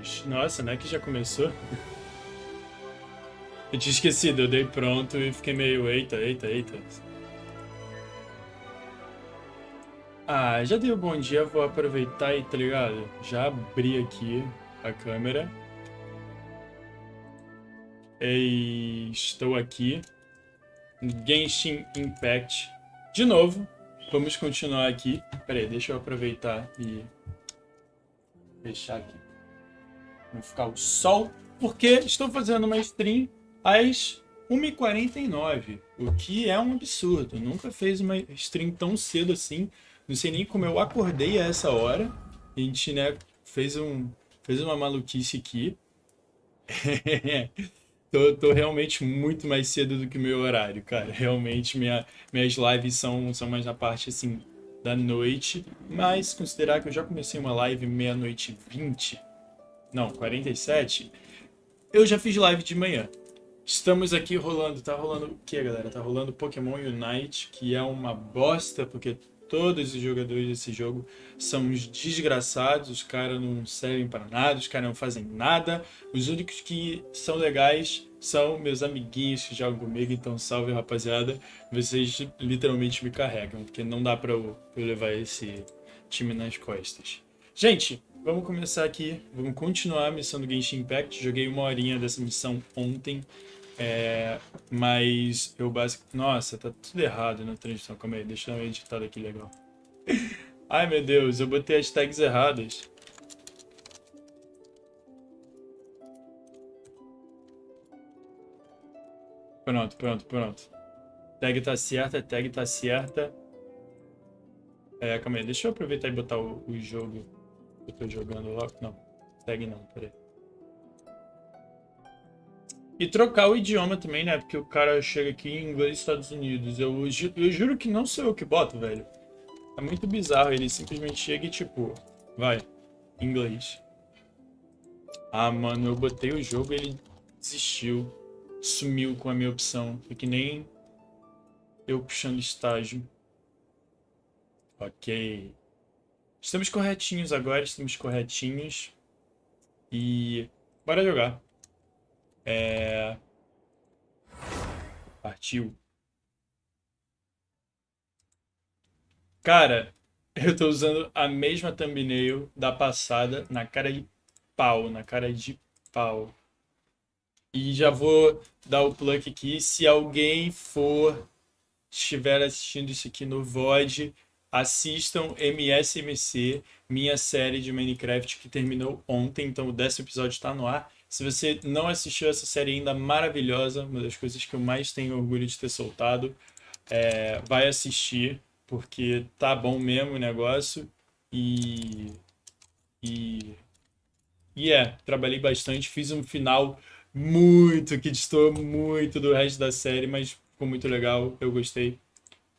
Deus. Nossa, não é que já começou? Eu tinha esquecido, eu dei pronto e fiquei meio... Eita. Ah, já dei o bom dia, vou aproveitar e, tá ligado? Já abri aqui a câmera. E estou aqui no Genshin Impact. De novo, vamos continuar aqui. Pera aí, deixa eu aproveitar e fechar aqui. Vou ficar o sol, porque estou fazendo uma stream às 1h49, o que é um absurdo. Eu nunca fiz uma stream tão cedo assim. Não sei nem como eu acordei a essa hora. A gente, né, fez uma maluquice aqui. Tô realmente muito mais cedo do que o meu horário, cara. Realmente minhas lives são mais na parte assim da noite. Mas considerar que eu já comecei uma live meia-noite e 20, não, 47, eu já fiz live de manhã. Estamos aqui tá rolando o que, galera? Tá rolando Pokémon Unite, que é uma bosta, porque todos os jogadores desse jogo são uns desgraçados, os caras não servem para nada, os caras não fazem nada. Os únicos que são legais são meus amiguinhos que jogam comigo, então salve, rapaziada. Vocês literalmente me carregam, porque não dá pra eu levar esse time nas costas. Gente, vamos começar aqui, vamos continuar a missão do Genshin Impact. Joguei uma horinha dessa missão ontem. Mas eu basicamente... Nossa, tá tudo errado na transmissão. Calma aí, deixa eu dar uma editada aqui legal. Ai, meu Deus, eu botei as tags erradas. Pronto. Tag tá certa. Calma aí, deixa eu aproveitar e botar o jogo que eu tô jogando lá. Não, tag não, peraí. E trocar o idioma também, né? Porque o cara chega aqui em inglês dos Estados Unidos. Eu juro que não sou eu que boto, velho. É muito bizarro. Ele simplesmente chega e tipo... Vai. Inglês. Ah, mano. Eu botei o jogo e ele desistiu. Sumiu com a minha opção. Foi que nem eu puxando estágio. Ok. Estamos corretinhos agora. E... Bora jogar. Partiu. Cara, eu tô usando a mesma thumbnail da passada na cara de pau. E já vou dar o plug aqui. Se alguém estiver assistindo isso aqui no VOD, assistam MSMC, minha série de Minecraft que terminou ontem, então o 10º episódio está no ar. Se você não assistiu essa série ainda maravilhosa, uma das coisas que eu mais tenho orgulho de ter soltado, vai assistir, porque tá bom mesmo o negócio. Trabalhei bastante, fiz um final que distorce muito do resto da série, mas ficou muito legal, eu gostei.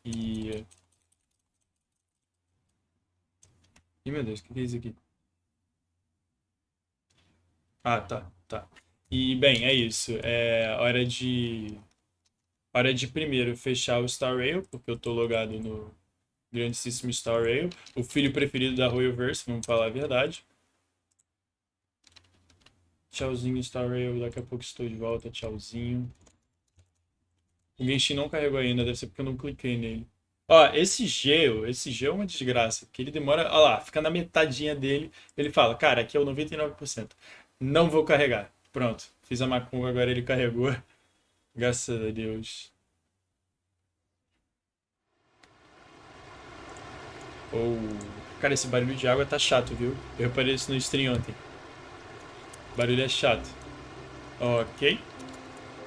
E... Ih, meu Deus, o que é isso aqui? Ah, tá. E, bem, é isso. É hora de primeiro fechar o Star Rail, porque eu tô logado no grandíssimo Star Rail. O filho preferido da Royalverse, vamos falar a verdade. Tchauzinho, Star Rail. Daqui a pouco estou de volta. Tchauzinho. O Genshin não carregou ainda, deve ser porque eu não cliquei nele. Ó, esse gel é uma desgraça, porque ele demora, ó lá, fica na metadinha dele, ele fala, cara, aqui é o 99%. Não vou carregar. Pronto, fiz a macumba, agora ele carregou. Graças a Deus. Cara, esse barulho de água tá chato, viu? Eu reparei isso no stream ontem. O barulho é chato. Ok.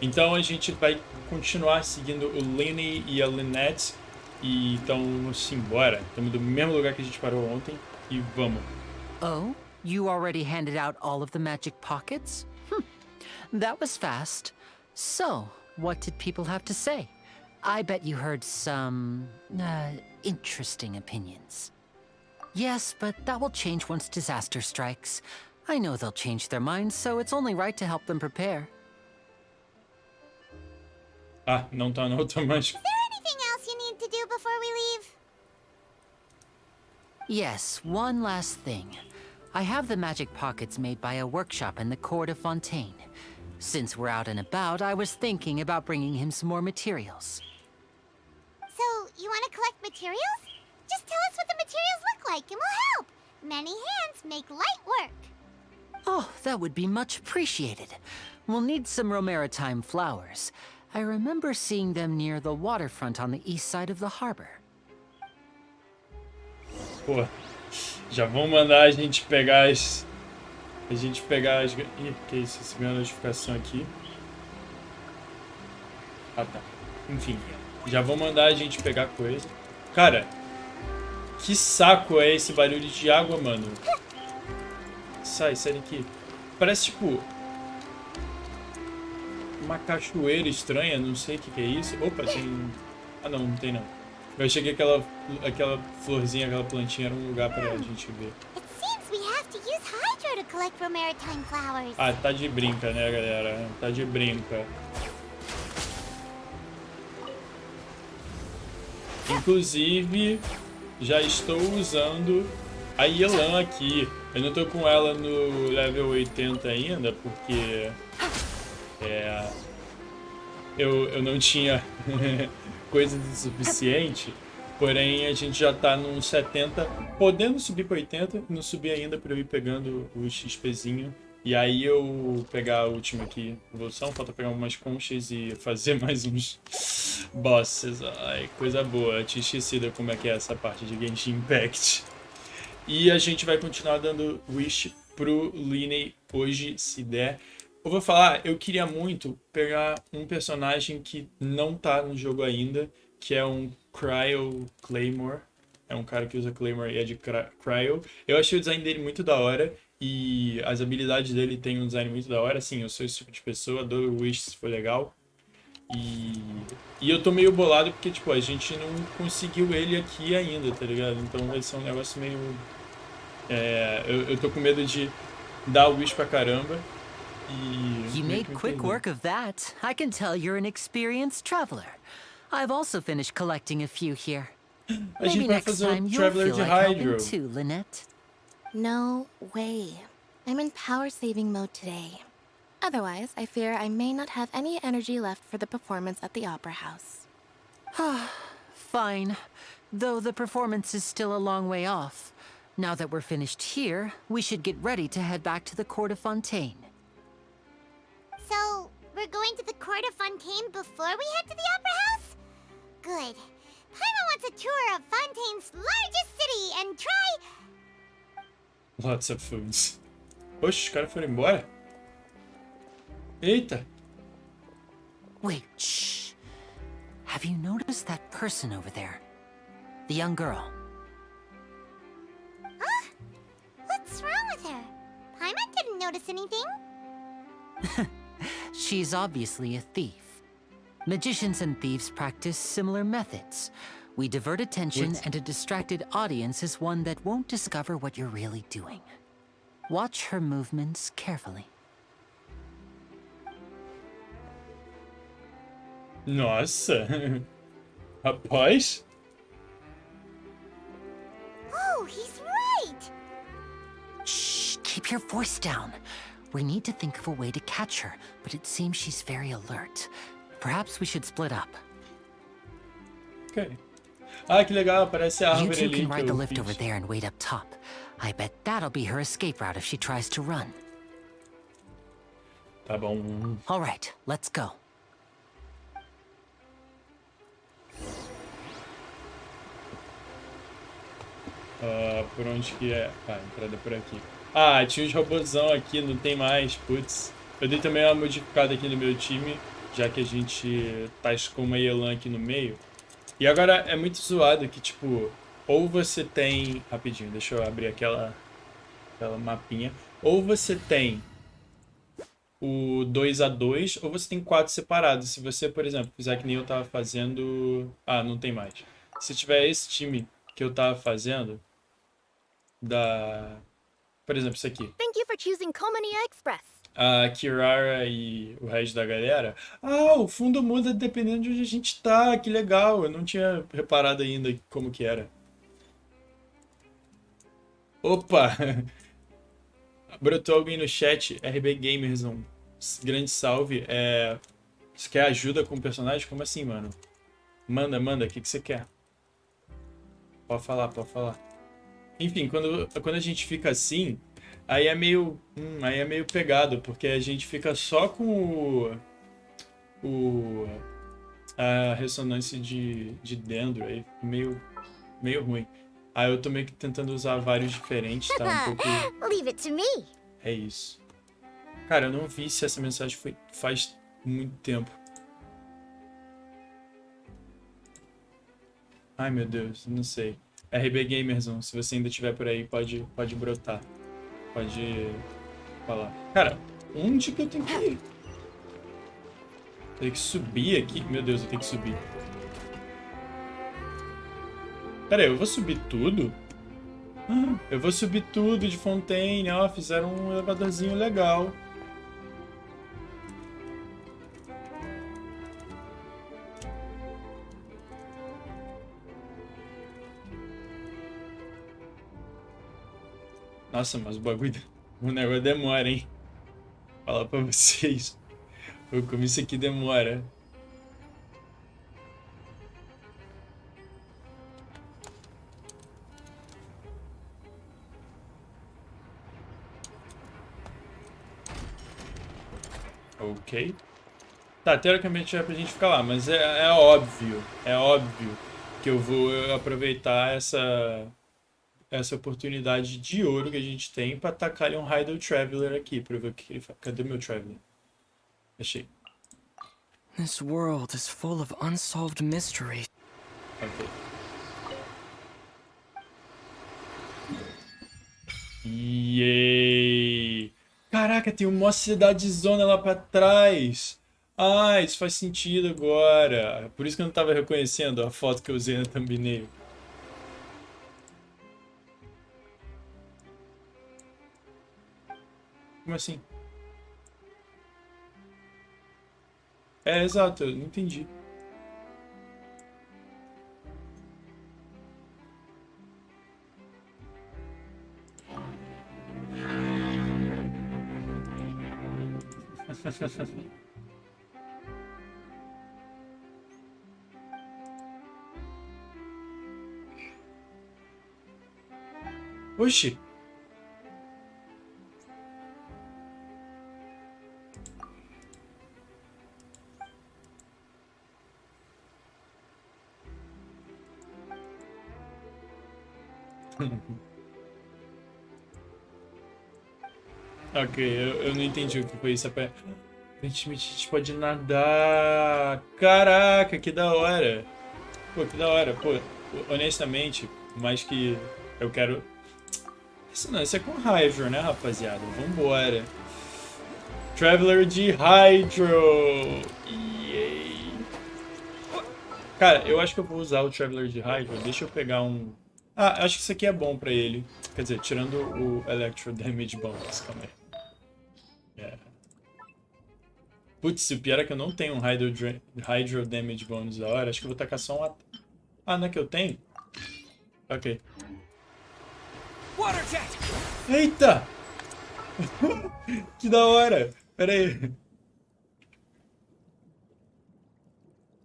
Então a gente vai continuar seguindo o Lenny e a Lynette. E então, simbora. Estamos no mesmo lugar que a gente parou ontem. E vamos. Oh, you already handed out all of the magic pockets? That was fast. So, what did people have to say? I bet you heard some, interesting opinions. Yes, but that will change once disaster strikes. I know they'll change their minds, so it's only right to help them prepare. Ah, não tá no automático. Is there anything else you need to do before we leave? Yes, one last thing. I have the magic pockets made by a workshop in the court of Fontaine. Since we're out and about, I was thinking about bringing him some more materials. So, you want to collect materials? Just tell us what the materials look like and we'll help. Many hands make light work. Oh, that would be much appreciated. We'll need some Romaritime flowers. I remember seeing them near the waterfront on the east side of the harbor. Pô, já vão mandar a gente pegar as... Ih, que isso? Essa minha notificação aqui. Ah, tá. Enfim, já vão mandar a gente pegar coisa. Cara, que saco é esse barulho de água, mano? Sai daqui. Parece, tipo... uma cachoeira estranha, não sei o que é isso. Opa, tem... Ah, não tem não. Eu achei que aquela florzinha, aquela plantinha era um lugar pra gente ver. It seems we have to use Hydro to collect Romaritime flowers. Ah, tá de brinca, né, galera? Tá de brinca. Inclusive, já estou usando a Yelan aqui. Eu não tô com ela no level 80 ainda, porque... Eu não tinha coisa de suficiente, porém a gente já tá num 70, podendo subir para 80, não subi ainda para eu ir pegando o XPzinho. E aí eu pegar a última aqui, evolução, falta pegar umas conchas e fazer mais uns bosses. Ai, coisa boa, tinha esquecido como é que é essa parte de Genshin Impact. E a gente vai continuar dando wish pro Linney hoje, se der. Eu vou falar, eu queria muito pegar um personagem que não tá no jogo ainda, que é um Cryo Claymore. É um cara que usa Claymore e é de Cryo. Eu achei o design dele muito da hora e as habilidades dele tem um design muito da hora. Assim, eu sou esse tipo de pessoa, adoro o Wish se for legal. E eu tô meio bolado porque, tipo, a gente não conseguiu ele aqui ainda, tá ligado? Então vai ser um negócio meio... eu tô com medo de dar o Wish pra caramba. You made quick work of that. I can tell you're an experienced traveler. I've also finished collecting a few here. A gente Maybe vai next fazer time um you'll Traveler feel de like Hydro. helping too, Lynette. No way. I'm in power saving mode today. Otherwise, I fear I may not have any energy left for the performance at the Opera House. Fine. Though the performance is still a long way off. Now that we're finished here, we should get ready to head back to the court of Fontaine. So, we're going to the court of Fontaine before we head to the Opera House? Good. Paimon wants a tour of Fontaine's largest city and try... Lots of foods. Poxa, os caras foram embora? Eita! Wait, shh. Have you noticed that person over there? The young girl. Huh? What's wrong with her? Paimon didn't notice anything. She's obviously a thief. Magicians and thieves practice similar methods. We divert attention, and a distracted audience is one that won't discover what you're really doing. Watch her movements carefully. Nossa! Rapaz! Oh, he's right! Shh, keep your voice down. We need to think of a way to catch her, but it seems she's very alert. Perhaps we should split up. Ok. Ah, que legal, parece a You árvore two ali can que ride the eu lift fiz. over there and wait up top. I bet that'll be her escape route if she tries to run. Tá bom. All right, let's go. Por onde que é? Ah, entrada por aqui. Ah, tinha uns robôzão aqui, não tem mais, putz. Eu dei também uma modificada aqui no meu time, já que a gente tá com uma Yelan aqui no meio. E agora é muito zoado que, tipo, ou você tem... Rapidinho, deixa eu abrir aquela mapinha. Ou você tem o 2-2, ou você tem 4 separados. Se você, por exemplo, fizer que nem eu tava fazendo... Ah, não tem mais. Se tiver esse time que eu tava fazendo, por exemplo, isso aqui. Thank you for choosing Comania Express. A Kirara e o resto da galera. Ah, o fundo muda dependendo de onde a gente tá. Que legal. Eu não tinha reparado ainda como que era. Opa! Brotou alguém no chat, RB Gamerzão. Grande salve. Você quer ajuda com o personagem? Como assim, mano? Manda, o que você quer? Pode falar, pode falar. Enfim, quando a gente fica assim, aí é meio pegado, porque a gente fica só com a ressonância de dentro, aí meio ruim. Aí eu tô meio que tentando usar vários diferentes, tá? Um pouco... Leave it to me. É isso. Cara, eu não vi se essa mensagem foi faz muito tempo. Ai, meu Deus, não sei. RB Gamerzão, se você ainda estiver por aí, pode brotar. Pode falar. Cara, onde que eu tenho que ir? Tem que subir aqui? Meu Deus, eu tenho que subir. Pera aí, eu vou subir tudo? Eu vou subir tudo de Fontaine. Ó, fizeram um elevadorzinho legal. Nossa, mas o negócio demora, hein? Falar pra vocês. Como isso aqui demora. Ok. Tá, teoricamente é pra gente ficar lá, mas é óbvio que eu vou aproveitar essa oportunidade de ouro que a gente tem pra atacar um Hydro Traveler aqui, pra ver o que ele faz. Cadê meu Traveler? Achei. This world is full of unsolved mysteries. Ok. Yay! Caraca, tem uma cidadezona lá pra trás. Ah, isso faz sentido agora. Por isso que eu não tava reconhecendo a foto que eu usei na thumbnail. Como assim? Exato, eu não entendi. Oxi! Ok, eu não entendi o que foi isso. Aparentemente a gente pode nadar. Caraca, que da hora. Pô, que da hora. Pô, honestamente, mais que eu quero... Isso não, isso é com Hydro, né, rapaziada? Vambora. Traveler de Hydro. Yay. Cara, eu acho que eu vou usar o Traveler de Hydro. Deixa eu pegar um... Ah, acho que isso aqui é bom pra ele. Quer dizer, tirando o Electro Damage Bonus. Calma aí. Putz, o pior é que eu não tenho um Hydro Damage Bonus da hora. Acho que eu vou tacar só um... Ah, não é que eu tenho? Ok. Eita! Que da hora! Pera aí.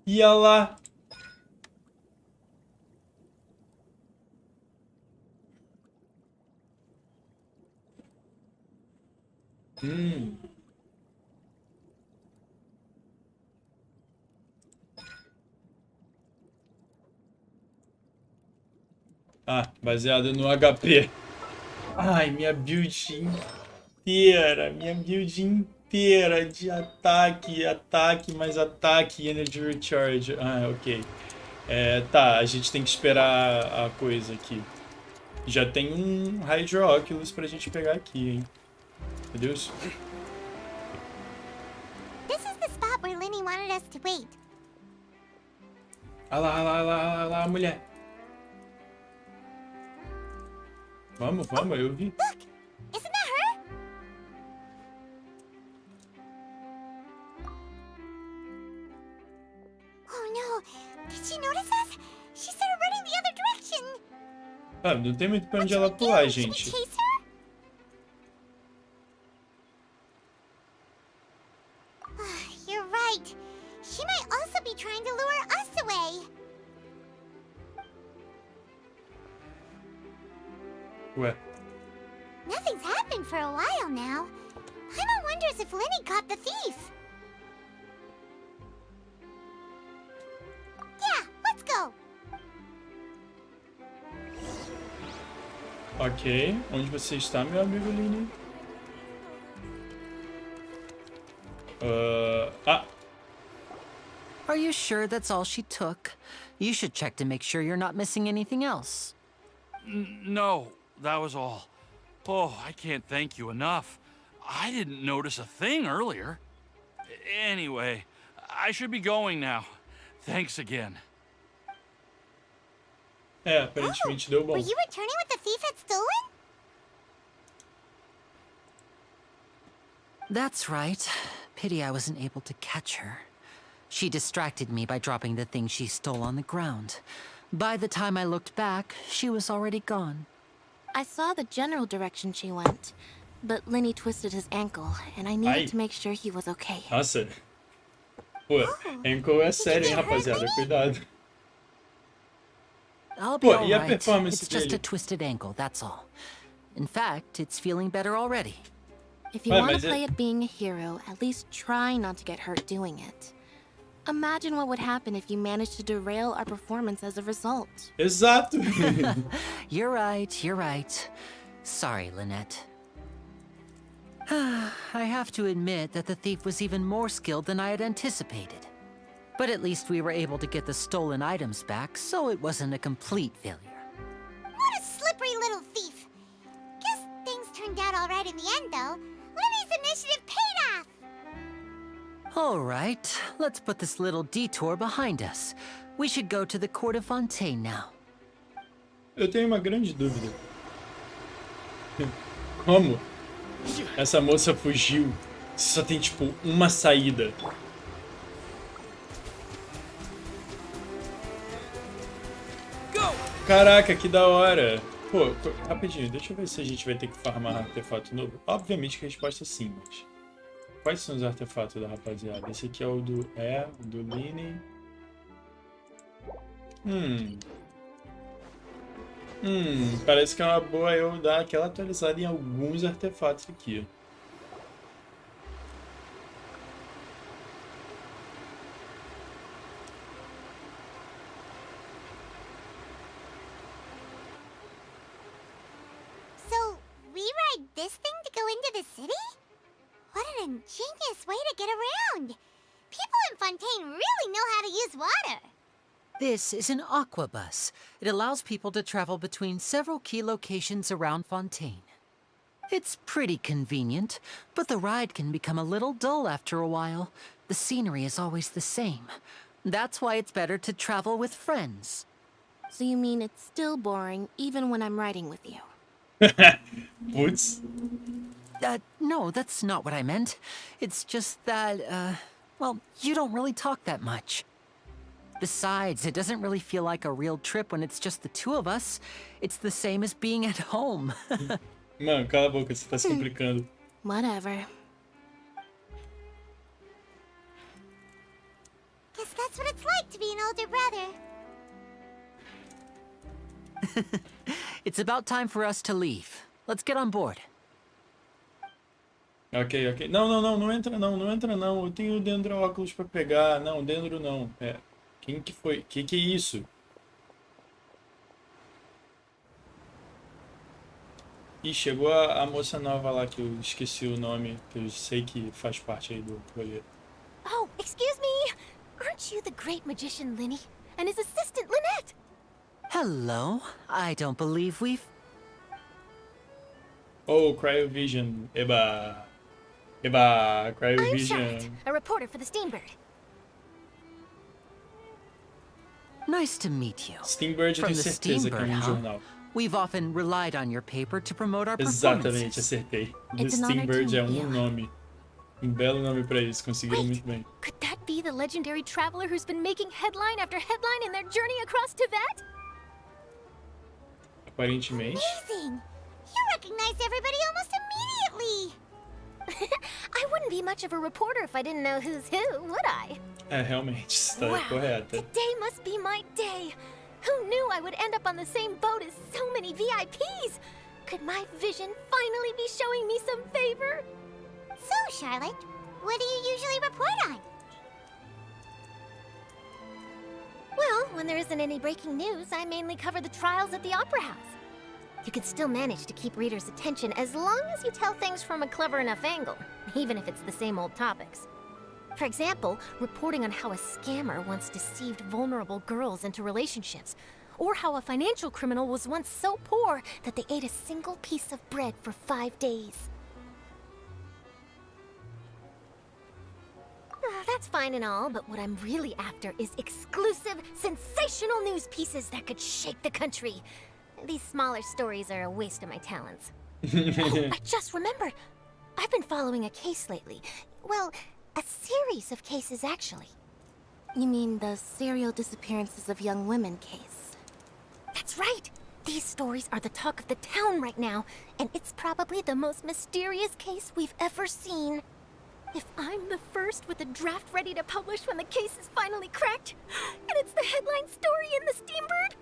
Ia lá! Ah, baseado no HP. Ai, minha build inteira de ataque, mais ataque e energy recharge. Ah, ok. Tá, a gente tem que esperar a coisa aqui. Já tem um Hydro Oculus pra gente pegar aqui, hein. Meu Deus. This is the spot where Linny wanted us to wait. Ah lá, mulher. Vamos, eu vi. Look! Isn't that her? Oh no! Did she notice us? She started running the other direction. Ah, não tem muito pra onde What ela should we pular, do? Should we gente. chase her? right. She might also be trying to lure us away. Ué. Nothing's happened for a while now. Paimon wonders if Linny caught the thief. Yeah, let's go. Ok. Onde você está, meu amigo Lini? Ah. Are you sure that's all she took? You should check to make sure you're not missing anything else. No, that was all. Oh, I can't thank you enough. I didn't notice a thing earlier. Anyway, I should be going now. Thanks again. Aparentemente deu bom. Were you returning what the thief had stolen? That's right. Pity I wasn't able to catch her. She distracted me by dropping the thing she stole on the ground. By the time I looked back, she was already gone. I saw the general direction she went, but Linny twisted his ankle, and I needed to make sure he was okay. Nossa. Pô, ankle é sério, hein, rapaziada? Cuidado. I'll be Pô, all e a right. performance It's just dele? a twisted ankle, that's all. In fact, it's feeling better already. If you Wait, want but to play at being a hero, at least try not to get hurt doing it. Imagine what would happen if you managed to derail our performance as a result. Exato. You're right. Sorry, Lynette. I have to admit that the thief was even more skilled than I had anticipated. But at least we were able to get the stolen items back, so it wasn't a complete failure. What a slippery little thief. Guess things turned out all right in the end, though. Linny's initiative paid off. All right, let's put this little detour behind us. We should go to the court of Fontaine now. Eu tenho uma grande dúvida. Como essa moça fugiu? Só tem, tipo, uma saída. Caraca, que da hora. Pô, rapidinho, deixa eu ver se a gente vai ter que farmar artefato novo. Obviamente que a resposta é sim, mas... Quais são os artefatos da rapaziada? Esse aqui é o do do Lini. Parece que é uma boa eu dar aquela atualizada em alguns artefatos aqui. So, we ride this thing to go into the city? What an ingenious way to get around! People in Fontaine really know how to use water! This is an aqua bus. It allows people to travel between several key locations around Fontaine. It's pretty convenient, but the ride can become a little dull after a while. The scenery is always the same. That's why it's better to travel with friends. So you mean it's still boring even when I'm riding with you? Putz. No, that's not what I meant. It's just that, well, you don't really talk that much. Besides, it doesn't really feel like a real trip when it's just the two of us. It's the same as being at home. Mano, cala a boca, você tá se complicando. Whatever. Guess that's what it's like to be an older brother. It's about time for us to leave. Let's get on board. Ok. Não entra não. Eu tenho o Dendro óculos pra pegar. Não, Dendro não. Quem que foi? Que é isso? Ih, chegou a moça nova lá que eu esqueci o nome, que eu sei que faz parte aí do rolê. Oh, excuse me! Aren't you the great magician Linny? And his assistant Lynette? Hello. I don't believe we've... Oh, Cryovision. Eba, I'm Cryovision. Charlotte, a reporter for the Steambird. Nice to meet you. Steambird, eu From tenho the certeza que é Steambird, jornal. We've often relied on your paper to promote our Exatamente, performances. acertei. The It's an honor Steambird to é meet you. nome. Belo nome pra isso, conseguiram Wait. muito bem. Could that be the legendary traveler who's been making headline after headline in their journey across Tibet? Aparentemente. Amazing! You recognized everybody almost immediately! I wouldn't be much of a reporter if I didn't know who's who, would I? É, realmente, você tá Wow, correta. today must be my day. Who knew I would end up on the same boat as so many VIPs? Could my vision finally be showing me some favor? So, Charlotte, what do you usually report on? Well, when there isn't any breaking news, I mainly cover the trials at the Opera House. You can still manage to keep readers' attention as long as you tell things from a clever enough angle, even if it's the same old topics. For example, reporting on how a scammer once deceived vulnerable girls into relationships, or how a financial criminal was once so poor that they ate a single piece of bread for 5 days. That's fine and all, but what I'm really after is exclusive, sensational news pieces that could shake the country. These smaller stories are a waste of my talents. Oh, I just remembered. I've been following a case lately. Well, a series of cases, actually. You mean the serial disappearances of young women case? That's right. These stories are the talk of the town right now, and it's probably the most mysterious case we've ever seen. If I'm the first with a draft ready to publish when the case is finally cracked, and it's the headline story in the Steambird,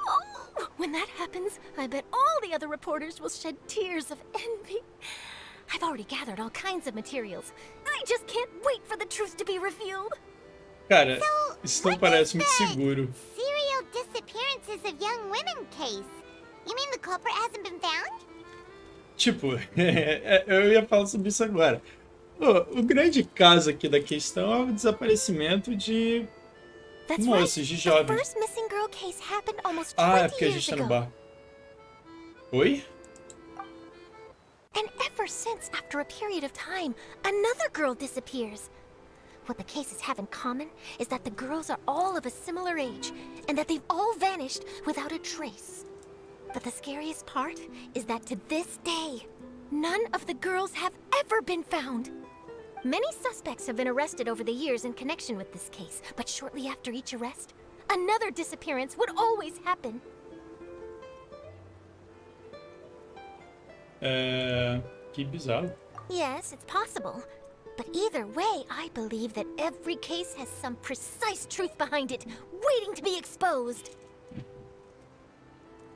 oh, when that happens, I bet all the other reporters will shed tears of envy. I've already gathered all kinds of materials. I just can't wait for the truth to be revealed. Cara, So, isso não what parece is muito the seguro. serial disappearances of young women case? You mean the culprit hasn't been found? Tipo, eu ia falar sobre isso agora. O grande caso aqui da questão é o desaparecimento de That's moços, right. de The jovens. first missing girl case happened almost Ah, é 20 porque a years gente tá no ago. bar. Oi? And ever since, after a period of time, another girl disappears. What the cases have in common is that the girls are all of a similar age, and that they've all vanished without a trace. But the scariest part is that to this day, none of the girls have ever been found. Many suspects have been arrested over the years in connection with this case, but shortly after each arrest, another disappearance would always happen. Que bizarro. Yes, it's possible. But either way, I believe that every case has some precise truth behind it, waiting to be exposed.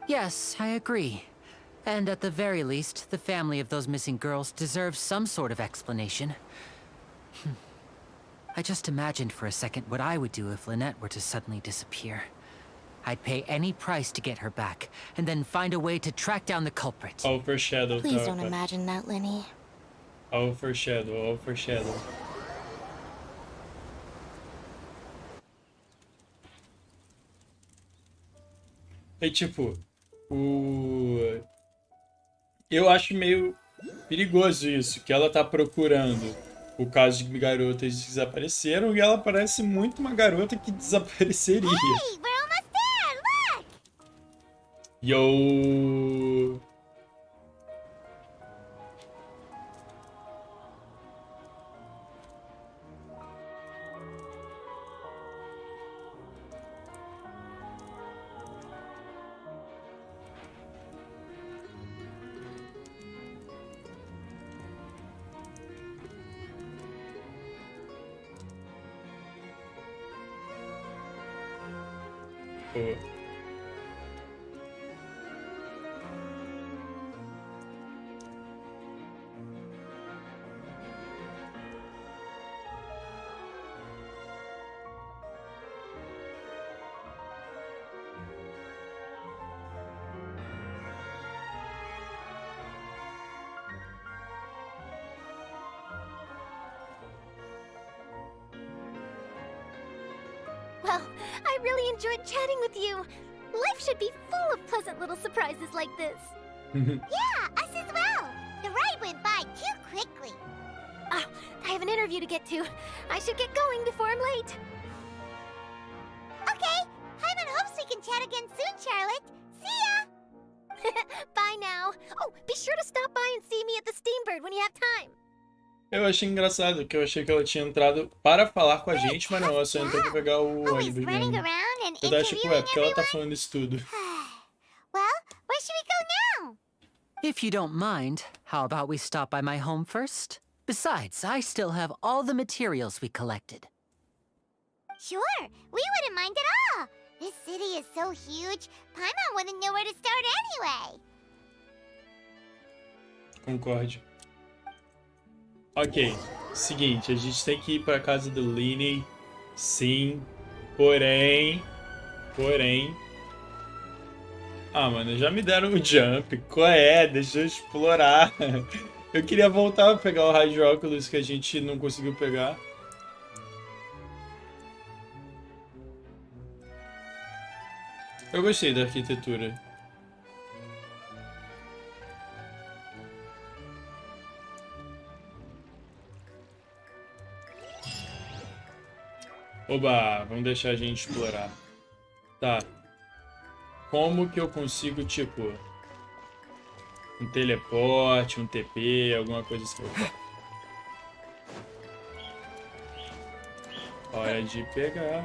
Yes, I agree. And at the very least, the family of those missing girls deserves some sort of explanation. I just imagined for a second what I would do if Lynette were to suddenly disappear. I'd pay any price to get her back, and then find a way to track down the culprit. Ó o foreshadow. Please tá, don't cara. imagine that, Lenny. Ó o foreshadow, ó o foreshadow. É tipo, eu acho meio perigoso isso, que ela tá procurando o caso de garotas que desapareceram e ela parece muito uma garota que desapareceria. Hey, we're almost there! Look! Yo! Pô. Well, I really enjoyed chatting with you. Life should be full of pleasant little surprises like this. Yeah, us as well. The ride went by too quickly. Ah, I have an interview to get to. I should get going before I'm late. Okay, Hyman hopes we can chat again soon, Charlotte. See ya! Bye now. Oh, be sure to stop by and see me at the Steambird when you have time. Eu achei engraçado, que eu achei que ela tinha entrado para falar com a gente, mas não, ela só entrou pra pegar o Always ônibus running mesmo. around and Eu tava tipo, interviewing porque ela tá everyone. falando isso tudo? Well, where should we go now? If you don't mind, how about we stop by my home first? Besides, I still have all the materials we collected. Sure, we wouldn't mind at all. This city is so huge, Paimon wouldn't know where to start anyway. Concorde. Ok, seguinte, a gente tem que ir pra casa do Liney, sim, porém... Ah, mano, já me deram o jump, qual é? Deixa eu explorar. Eu queria voltar a pegar o Hydroculus que a gente não conseguiu pegar. Eu gostei da arquitetura. Oba, vamos deixar a gente explorar. Tá. Como que eu consigo, tipo... um teleporte, um TP, alguma coisa assim. Hora de pegar...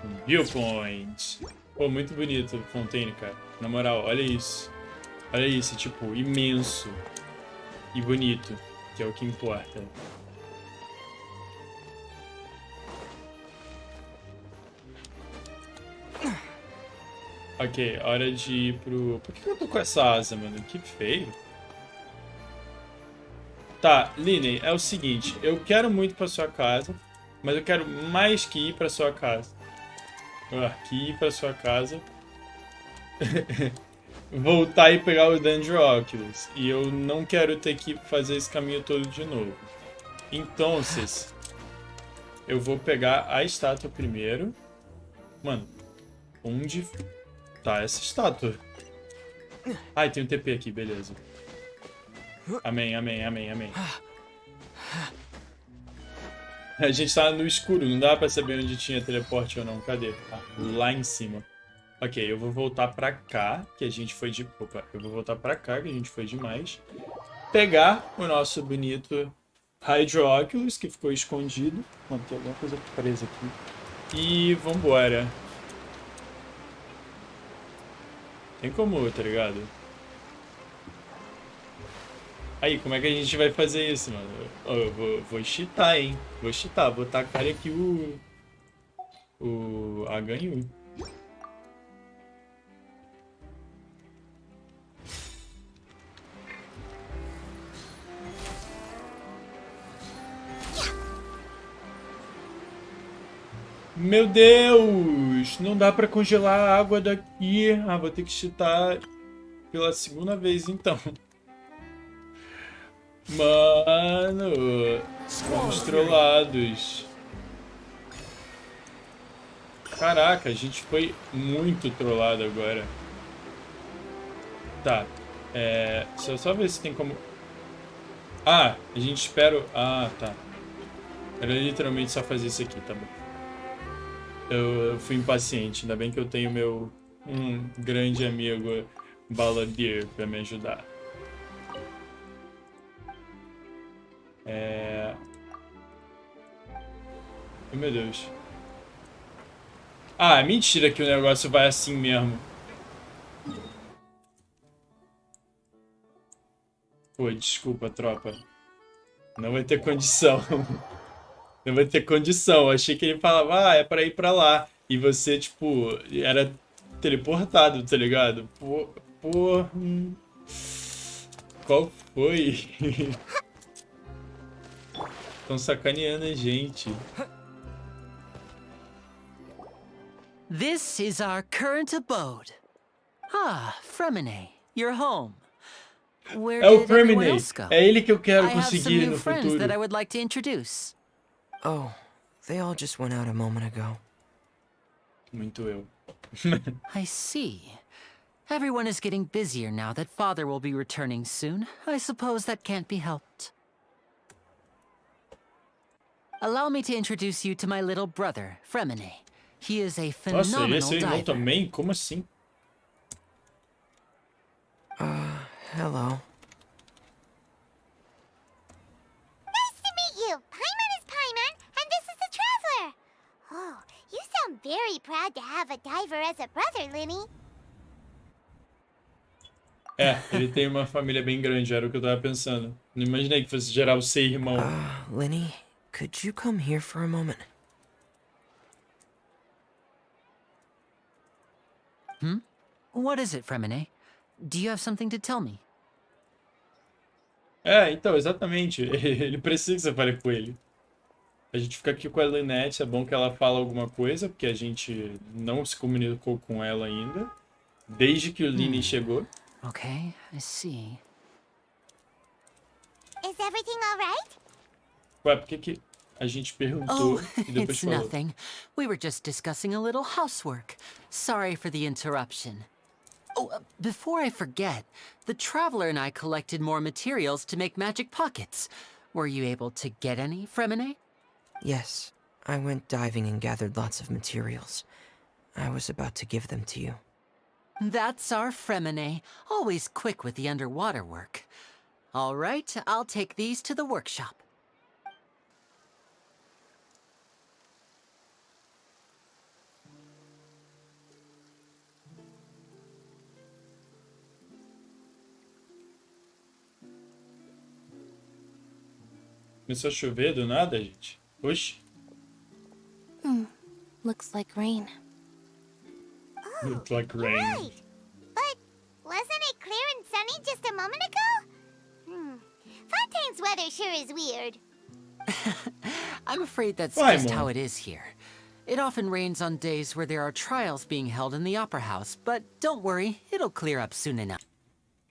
um viewpoint. Pô, muito bonito o Fontaine, cara. Na moral, olha isso. Olha isso, tipo, imenso. E bonito, que é o que importa. Ok, hora de ir pro... Por que eu tô com essa asa, mano? Que feio. Tá, Liney, é o seguinte. Eu quero muito pra sua casa, mas eu quero mais que ir pra sua casa. Que ir pra sua casa. Voltar e pegar o Oculus. E eu não quero ter que fazer esse caminho todo de novo. Então, eu vou pegar a estátua primeiro. Mano, onde... tá essa estátua? Ai, tem um TP aqui, beleza. Amém, amém, amém, amém. A gente tá no escuro, não dá pra saber onde tinha teleporte ou não. Cadê? Ah, lá em cima. Ok, eu vou voltar pra cá, que a gente foi de... Opa, eu vou voltar pra cá, que a gente foi demais. Pegar o nosso bonito Hydroculus, que ficou escondido. Mano, tem alguma coisa presa aqui. E vambora. Tem como, tá ligado? Aí, como é que a gente vai fazer isso, mano? Eu vou cheatar, hein? Vou cheatar, vou tacar aqui o H1. Meu Deus! Não dá pra congelar a água daqui. Ah, vou ter que cheatar pela segunda vez, então. Mano, fomos trollados. Caraca, a gente foi muito trollado agora. Tá, deixa eu só ver se tem como... Ah, a gente espera... Ah, tá. Era literalmente só fazer isso aqui, tá bom. Eu fui impaciente, ainda bem que eu tenho meu grande amigo Baladir pra me ajudar. Oh, meu Deus. Ah, mentira que o negócio vai assim mesmo. Pô, desculpa, tropa. Não vai ter condição. Não vai ter condição. Eu achei que ele falava, é pra ir pra lá. E você, tipo, era teleportado, tá ligado? Pô. Qual foi? Estão sacaneando a gente. This is our current abode. Ah, Fremine, you're home. Where É o did everyone Fremine. else go? É ele que eu quero I have some conseguir new no friends futuro. that I would like to introduce. Oh, they all just went out a moment ago. Muito eu. I see. Everyone is getting busier now that Father will be returning soon. I suppose that can't be helped. Allow me to introduce you to my little brother, Fremine. He is a Nossa, ele é phenomenal seu irmão diver. também? Como assim? Hello. Nice to meet you. Paimon is Paimon, and this is the Traveler. Oh, you sound very proud to have a diver as a brother, Linny. É, ele tem uma família bem grande, era o que eu tava pensando. Não imaginei que fosse geral ser irmão. Lenny, could you come here for a moment? What is it, Fremine? Do you have something to tell me? É, então, exatamente. Ele precisa que você fale com ele. A gente fica aqui com a Lynette, é bom que ela fala alguma coisa, porque a gente não se comunicou com ela ainda, desde que o Lini chegou. Okay, I see. Is everything alright? Ué, por que que a gente perguntou Oh, e depois it's falou? nothing. We were just discussing a little housework. Sorry for the interruption. Oh, before I forget, the Traveler and I collected more materials to make magic pockets. Were you able to get any, Fremine? Yes, I went diving and gathered lots of materials. I was about to give them to you. That's our Fremine, always quick with the underwater work. All right, I'll take these to the workshop. Começou a chover do nada, gente? Oxi. Looks like rain. Looked like rain. Right. But wasn't it clear and sunny just a moment ago? Fontaine's weather sure is weird. I'm afraid that's Why, just Mom? how it is here. It often rains on days where there are trials being held in the Opera House, but don't worry, it'll clear up soon enough.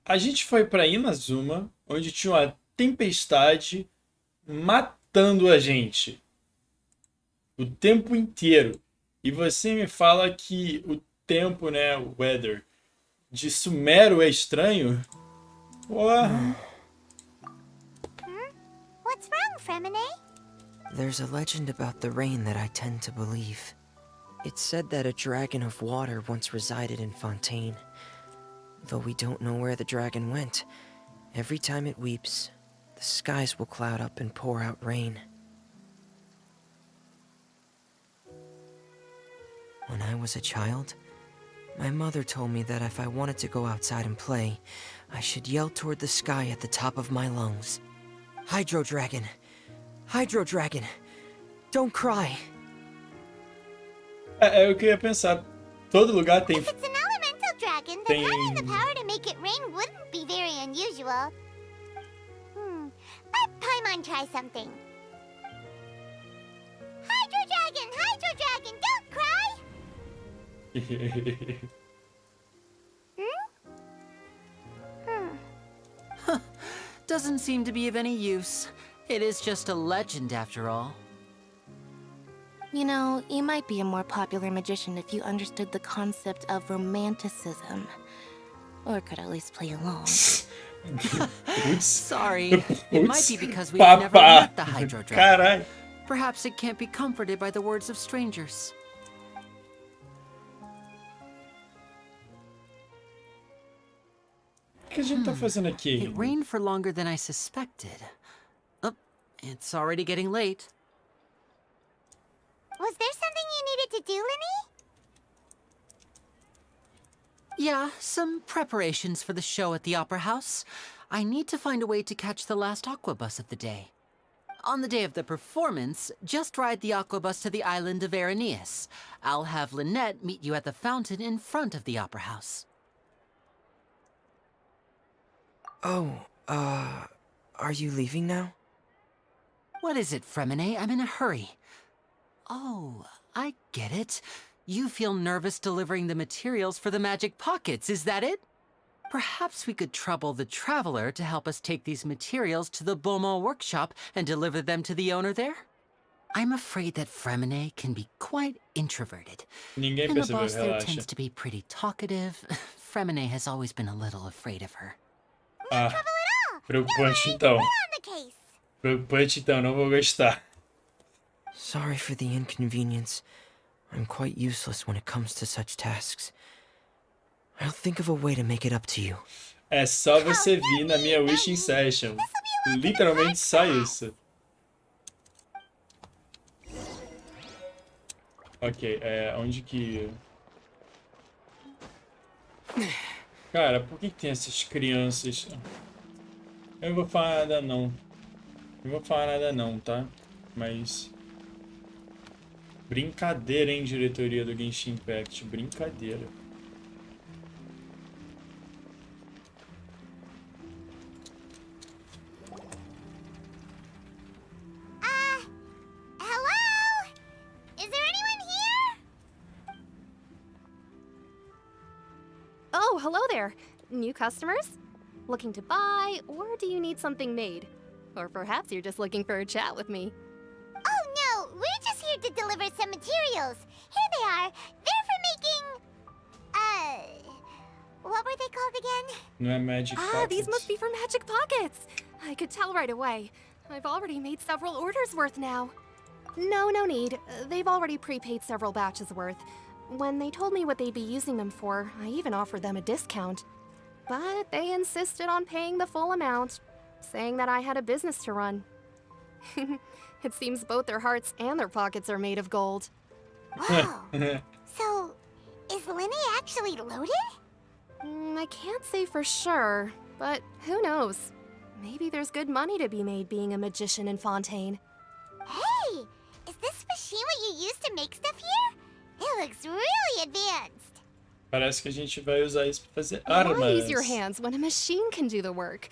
A gente foi pra Inazuma, onde tinha uma tempestade matando a gente o tempo inteiro. E você me fala que o tempo, né, o weather de Sumero é estranho? Porra. What's wrong, Fremine? There's a legend about the rain that I tend to believe. It's said that a dragon of water once resided in Fontaine. Though we don't know where the dragon went, every time it weeps, the skies will cloud up and pour out rain. When I was a child, my mother told me that if I wanted to go outside and play, I should yell toward the sky at the top of my lungs. Hydro Dragon! Hydro Dragon! Don't cry! É o que eu ia pensar. Todo lugar tem. If it's an elemental dragon, then having the power to make it rain wouldn't be very unusual. Let Paimon try something. Hydro Dragon, don't cry! Doesn't seem to be of any use. It is just a legend after all. You know, you might be a more popular magician if you understood the concept of romanticism. Or could at least play along. Sorry, it might be because we've never met the Hydro Dragon. Caralho. Perhaps it can't be comforted by the words of strangers. O que a gente tá fazendo aqui? It rained for longer than I suspected. Oh, it's already getting late. Was there something you needed to do, Linny? Yeah, some preparations for the show at the Opera House. I need to find a way to catch the last aqua bus of the day. On the day of the performance, just ride the aqua bus to the island of Araneus. I'll have Lynette meet you at the fountain in front of the Opera House. Oh, are you leaving now? What is it, Fremine? I'm in a hurry. Oh, I get it. You feel nervous delivering the materials for the magic pockets, is that it? Perhaps we could trouble the Traveler to help us take these materials to the Beaumont workshop and deliver them to the owner there? I'm afraid that Fremine can be quite introverted. Ninguém And the percebeu, boss there relaxa. tends to be pretty talkative. Fremine has always been a little afraid of her. Ah, Trouble at all. preocupante We're então. on the case. Preocupante então, não vou gostar. Sorry for the inconvenience. I'm quite useless when it comes to such tasks. I'll think of a way to make it up to you. É só você vir na minha wishing session. Literalmente só isso. Ok, onde que... Cara, por que tem essas crianças? Eu não vou falar nada não. Não vou falar nada não, tá? Mas... Brincadeira, hein, diretoria do Genshin Impact. Brincadeira. Hello? Is there anyone here? Oh, hello there. New customers? Looking to buy, or do you need something made? Or perhaps you're just looking for a chat with me. Oh no, we're just here to deliver some materials. Here they are. They're for making... what were they called again? Não é Magic Ah, these Pockets. must be for Magic Pockets. I could tell right away. I've already made several orders worth now. No need. They've already prepaid several batches worth. When they told me what they'd be using them for, I even offered them a discount. But they insisted on paying the full amount, saying that I had a business to run. It seems both their hearts and their pockets are made of gold. Wow. So, is Linny actually loaded? I can't say for sure, but who knows? Maybe there's good money to be made being a magician in Fontaine. Hey, is this machine what you use to make stuff here? It looks really advanced. Parece que a gente vai usar isso pra fazer Why armas. use your hands when a machine can do the work?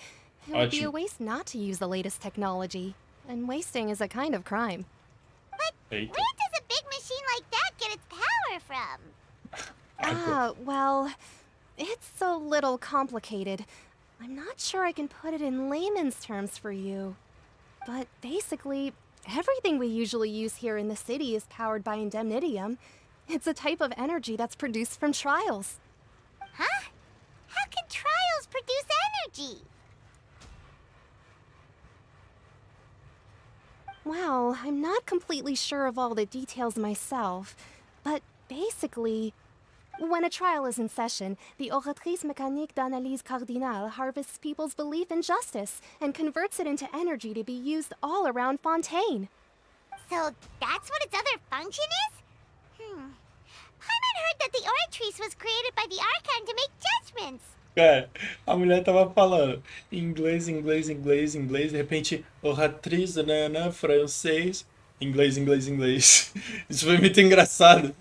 It would be a Ótimo. waste not to use the latest technology. And wasting is a kind of crime. But Eita. where does a big machine like that get its power from? Ah, well, it's a little complicated. I'm not sure I can put it in layman's terms for you. But basically, everything we usually use here in the city is powered by indemnitium. It's a type of energy that's produced from trials. Huh? How can trials produce energy? Well, I'm not completely sure of all the details myself, but basically, when a trial is in session, the oratrice mécanique d'analyse cardinale harvests people's belief in justice and converts it into energy to be used all around Fontaine. So that's what its other function is? Paimon heard that the Oratrice was created by the Archon to make judgments. Cara, a mulher tava falando inglês, inglês, inglês, inglês, de repente, oratriz, nanã, francês, inglês, inglês, inglês. Isso foi muito engraçado.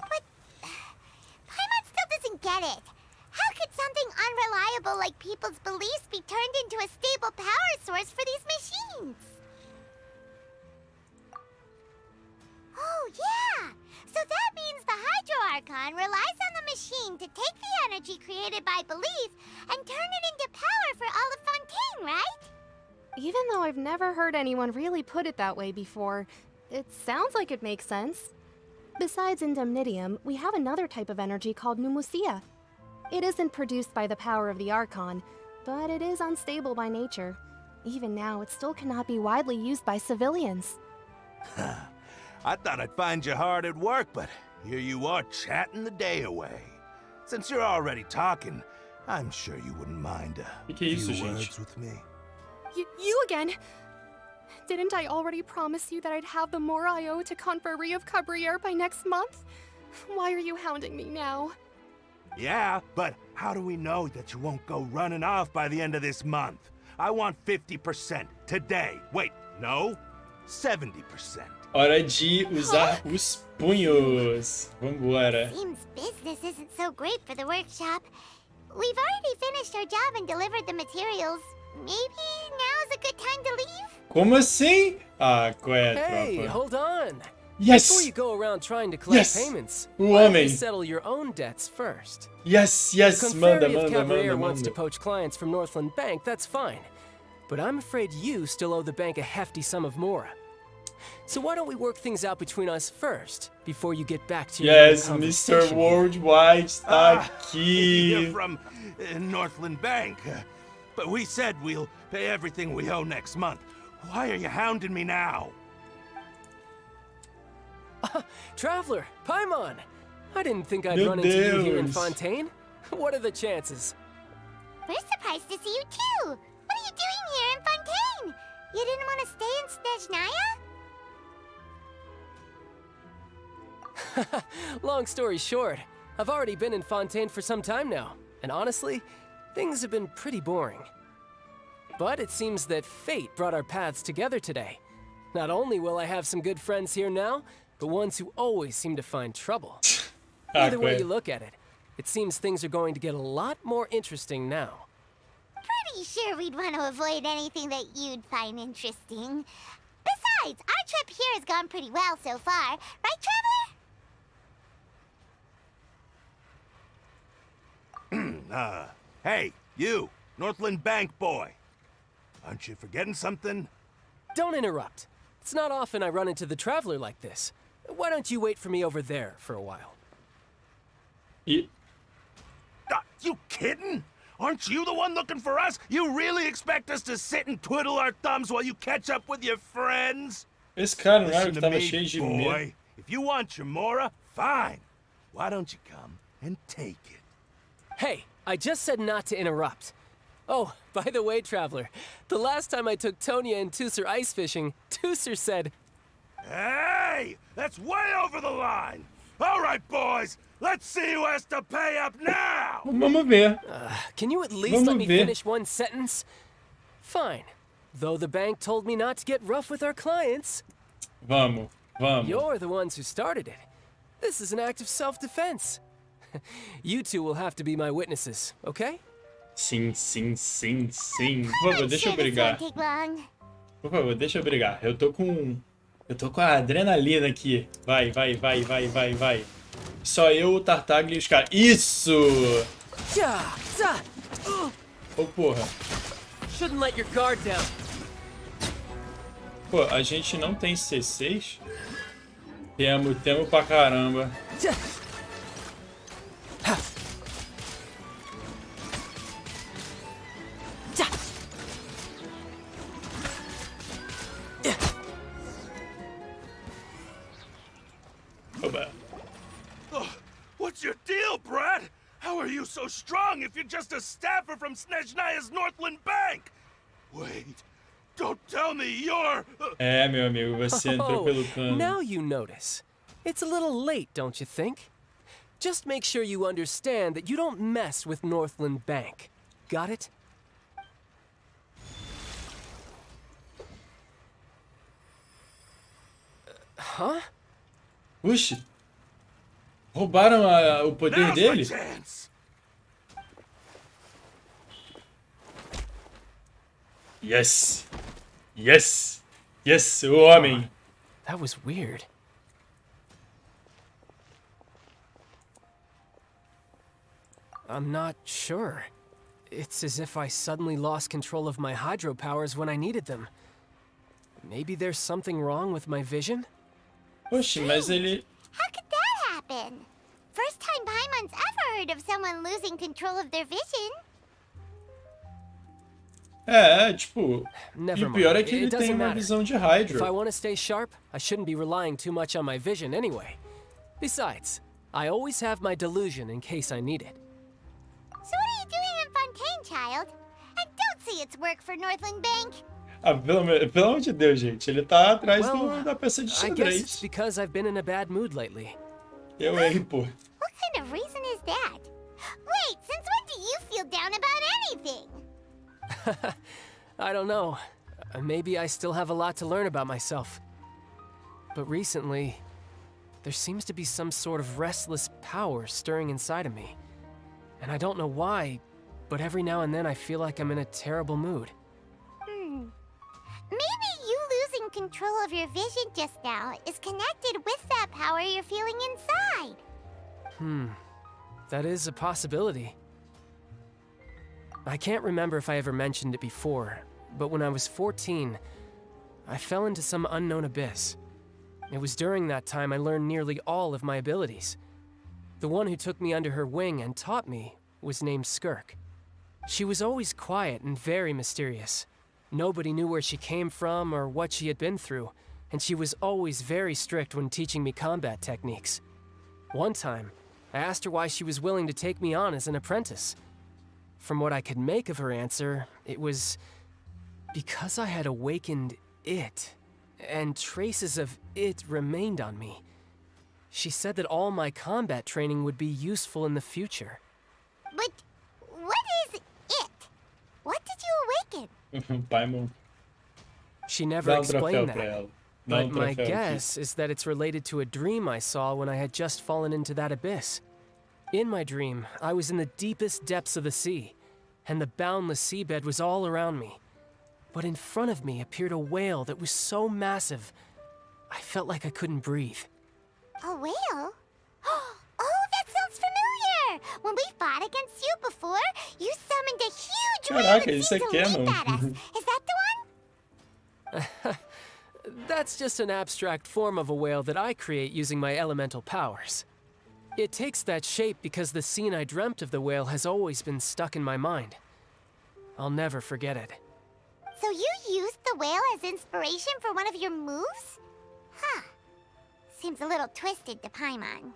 Paimon still doesn't get it. How could something unreliable like people's beliefs be turned into a stable power source for these machines? Oh, yeah! So that means the Hydro Archon relies on the machine to take the energy created by belief and turn it into power for all of Fontaine, right? Even though I've never heard anyone really put it that way before, it sounds like it makes sense. Besides indemnitium, we have another type of energy called pneumosia. It isn't produced by the power of the Archon, but it is unstable by nature. Even now, it still cannot be widely used by civilians. I thought I'd find you hard at work, but here you are chatting the day away. Since you're already talking, I'm sure you wouldn't mind a Que é isso, few gente? words with me. You again? Didn't I already promise you that I'd have the more I owe to Confrérie of Cabriere by next month? Why are you hounding me now? Yeah, but how do we know that you won't go running off by the end of this month? I want 50% today. Wait, no? 70%. Hora de usar os punhos. Vambora. Seems business isn't so great for the workshop. We've already finished our job and delivered the materials. Maybe now's a good time to leave? Como assim? Ah, qual é, Hey, tropa? hold on. Yes! Before you go around trying to collect Yes! payments, O why don't you homem. settle your own debts first? Yes, yes, manda, Confrérie of manda, Cabriere manda, wants to manda. poach clients from Northland Bank, that's fine. But I'm afraid you still owe the bank a hefty sum of mora. So why don't we work things out between us first, before you get back to your Yes, own Mr. conversation here? Worldwide está You're aqui. from Northland Bank. But we said we'll pay everything we owe next month. Why are you hounding me now? Traveler, Paimon! I didn't think I'd Meu run into you here in Deus. Fontaine. What are the chances? We're surprised to see you too. What are you doing here in Fontaine? You didn't want to stay in Snezhnaya? Long story short, I've already been in Fontaine for some time now. And honestly, things have been pretty boring. But it seems that fate brought our paths together today. Not only will I have some good friends here now, but ones who always seem to find trouble. Either way you look at it, it seems things are going to get a lot more interesting now. Pretty sure we'd want to avoid anything that you'd find interesting. Besides, our trip here has gone pretty well so far. Right, Traveler? Hey, you, Northland Bank boy. Aren't you forgetting something? Don't interrupt. It's not often I run into the Traveler like this. Why don't you wait for me over there for a while? E... You kidding? Aren't you the one looking for us? You really expect us to sit and twiddle our thumbs while you catch up with your friends? Esse cara não era Listen que to tava me, cheio de boy. medo. If you want your Mora, fine. Why don't you come and take it? Hey, I just said not to interrupt. Oh, by the way, Traveler, the last time I took Tonya and Tooser ice fishing, Tooser said... Hey! That's way over the line! All right, boys! Let's see who has to pay up now! Vamos ver. Can you at least let me finish one sentence? Fine. Though the bank told me not to get rough with our clients. Vamos. You're the ones who started it. This is an act of self-defense. You two will have to be my witnesses, okay? Sim. Por favor, deixa eu brigar. Por favor, deixa eu brigar. Eu tô com a adrenalina aqui. Vai. Só eu, o Tartaglia e os caras. Isso! Ô, porra. Shouldn't let your guard down. Pô, a gente não tem C6? Temo pra caramba. Oba. What's your deal, Brad? How are you so strong if you're just a staffer from Snezhnaya's Northland Bank? Wait, don't tell me you're... É, meu amigo, você entrou pelo cano. Now you notice. It's a little late, don't you think? Just make sure you understand that you don't mess with Northland Bank. Got it? Huh? Oxi. Roubaram o poder Now's my dele? chance. Yes, o homem. That was weird. I'm not sure. It's as if I suddenly lost control of my hydro powers when I needed them. Maybe there's something wrong with my vision? Oxi, mas ele... How could that happen? First time Paimon's ever heard of someone losing control of their vision. Tipo... Never E o pior é mind. que ele It tem doesn't uma matter. visão de If I Hydro. want to stay sharp, I shouldn't be relying too much on my vision anyway. Besides, I always have my delusion in case I need it. So what are you doing in Fontaine, child? And don't say it's work for Northland Bank. Ah, pelo amor de Deus, gente. Ele tá atrás da peça de I guess it's xadrez. because I've been in a bad mood lately. Eu erro, pô. What kind of reason is that? Wait, since when do you feel down about anything? I don't know. Maybe I still have a lot to learn about myself. But recently, there seems to be some sort of restless power stirring inside of me. And I don't know why, but every now and then I feel like I'm in a terrible mood. Maybe you losing control of your vision just now is connected with that power you're feeling inside. That is a possibility. I can't remember if I ever mentioned it before, but when I was 14, I fell into some unknown abyss. It was during that time I learned nearly all of my abilities. The one who took me under her wing and taught me was named Skirk. She was always quiet and very mysterious. Nobody knew where she came from or what she had been through, and she was always very strict when teaching me combat techniques. One time, I asked her why she was willing to take me on as an apprentice. From what I could make of her answer, it was because I had awakened it, and traces of it remained on me. She said that all my combat training would be useful in the future. But what is What did you awaken? Paimon, She never dá troféu explained pra that. ela. Dá But my troféu aqui. guess is that it's related to a dream I saw when I had just fallen into that abyss. In my dream, I was in the deepest depths of the sea, and the boundless seabed was all around me. But in front of me appeared a whale that was so massive, I felt like I couldn't breathe. A whale? Oh, that sounds familiar! When we fought against you before, you summoned a huge whale Caraca, that isso é seemed to leap canon. at us. Is that the one? That's just an abstract form of a whale that I create using my elemental powers. It takes that shape because the scene I dreamt of the whale has always been stuck in my mind. I'll never forget it. So you used the whale as inspiration for one of your moves? Huh. Seems a little twisted to Paimon.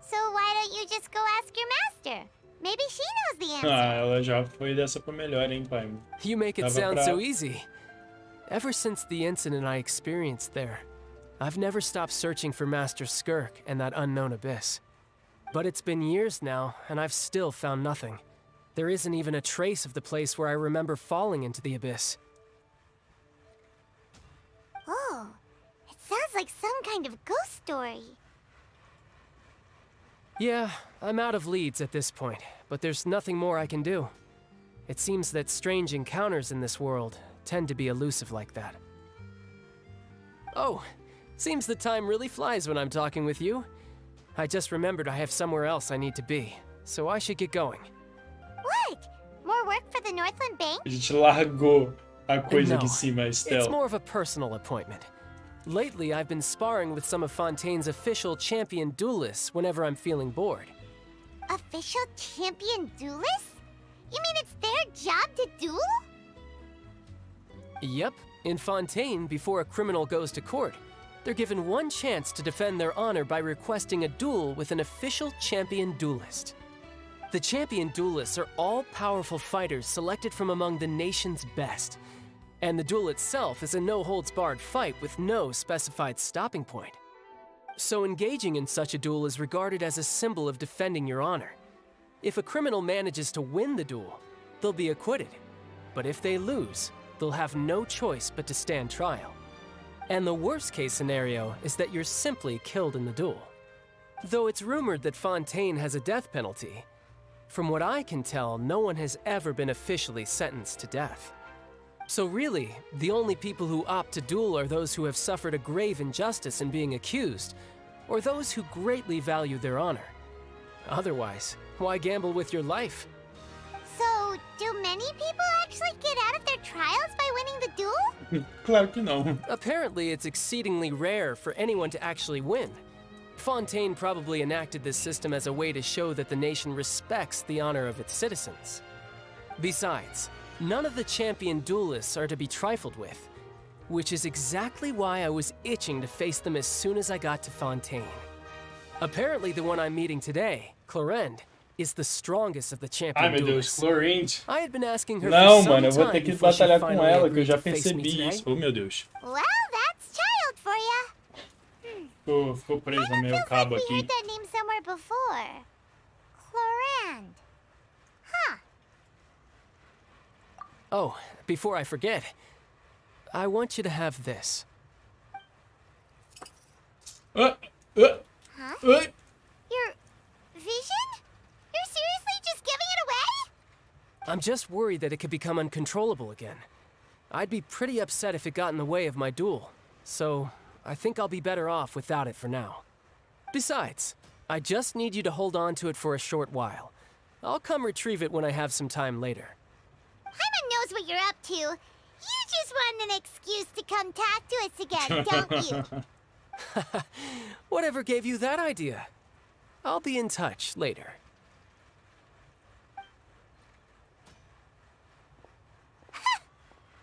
So why don't you just go ask your master? Maybe she knows the answer. Ah, ela já foi dessa pra melhor, hein, Paimon? You make it Tava sound pra- so easy. Ever since the incident I experienced there, I've never stopped searching for Master Skirk and that unknown abyss. But it's been years now, and I've still found nothing. There isn't even a trace of the place where I remember falling into the abyss. Oh, it sounds like some kind of ghost story. Yeah, I'm out of leads at this point, but there's nothing more I can do. It seems that strange encounters in this world tend to be elusive like that. Oh, seems the time really flies when I'm talking with you. I just remembered I have somewhere else I need to be, so I should get going. What? More work for the Northland Bank? A gente largou a coisa No, de cima, It's Estel. more of a personal appointment. Lately, I've been sparring with some of Fontaine's official champion duelists whenever I'm feeling bored. Official champion duelists? You mean it's their job to duel? Yep, in Fontaine, before a criminal goes to court, they're given one chance to defend their honor by requesting a duel with an official champion duelist. The champion duelists are all-powerful fighters selected from among the nation's best, and the duel itself is a no-holds-barred fight with no specified stopping point. So engaging in such a duel is regarded as a symbol of defending your honor. If a criminal manages to win the duel, they'll be acquitted. But if they lose, they'll have no choice but to stand trial. And the worst-case scenario is that you're simply killed in the duel. Though it's rumored that Fontaine has a death penalty, from what I can tell, no one has ever been officially sentenced to death. So really, the only people who opt to duel are those who have suffered a grave injustice in being accused, or those who greatly value their honor. Otherwise, why gamble with your life? So, do many people actually get out of their trials by winning the duel? Claro que não. Apparently, it's exceedingly rare for anyone to actually win. Fontaine probably enacted this system as a way to show that the nation respects the honor of its citizens. Besides, none of the champion duelists are to be trifled with, which is exactly why I was itching to face them as soon as I got to Fontaine. Apparently, the one I'm meeting today, Clorinde, is the strongest of the champion Ai, meu Deus, duelists. Chlorinde. I had been asking her Não, for some mano, eu vou time ter que before she batalhar com finally ela, que eu agreed já to face me percebi today. isso. Oh, meu Deus. Well, that's child for ya. Ficou preso no meu Feels cabo like we aqui. heard that name somewhere before. Clorinde. Huh. Oh, before I forget, I want you to have this. Huh? Oi. Your vision? You're seriously just giving it away? I'm just worried that it could become uncontrollable again. I'd be pretty upset if it got in the way of my duel, so I think I'll be better off without it for now. Besides, I just need you to hold on to it for a short while. I'll come retrieve it when I have some time later. Paimon knows what you're up to. You just want an excuse to come talk to us again, don't you? Whatever gave you that idea? I'll be in touch later.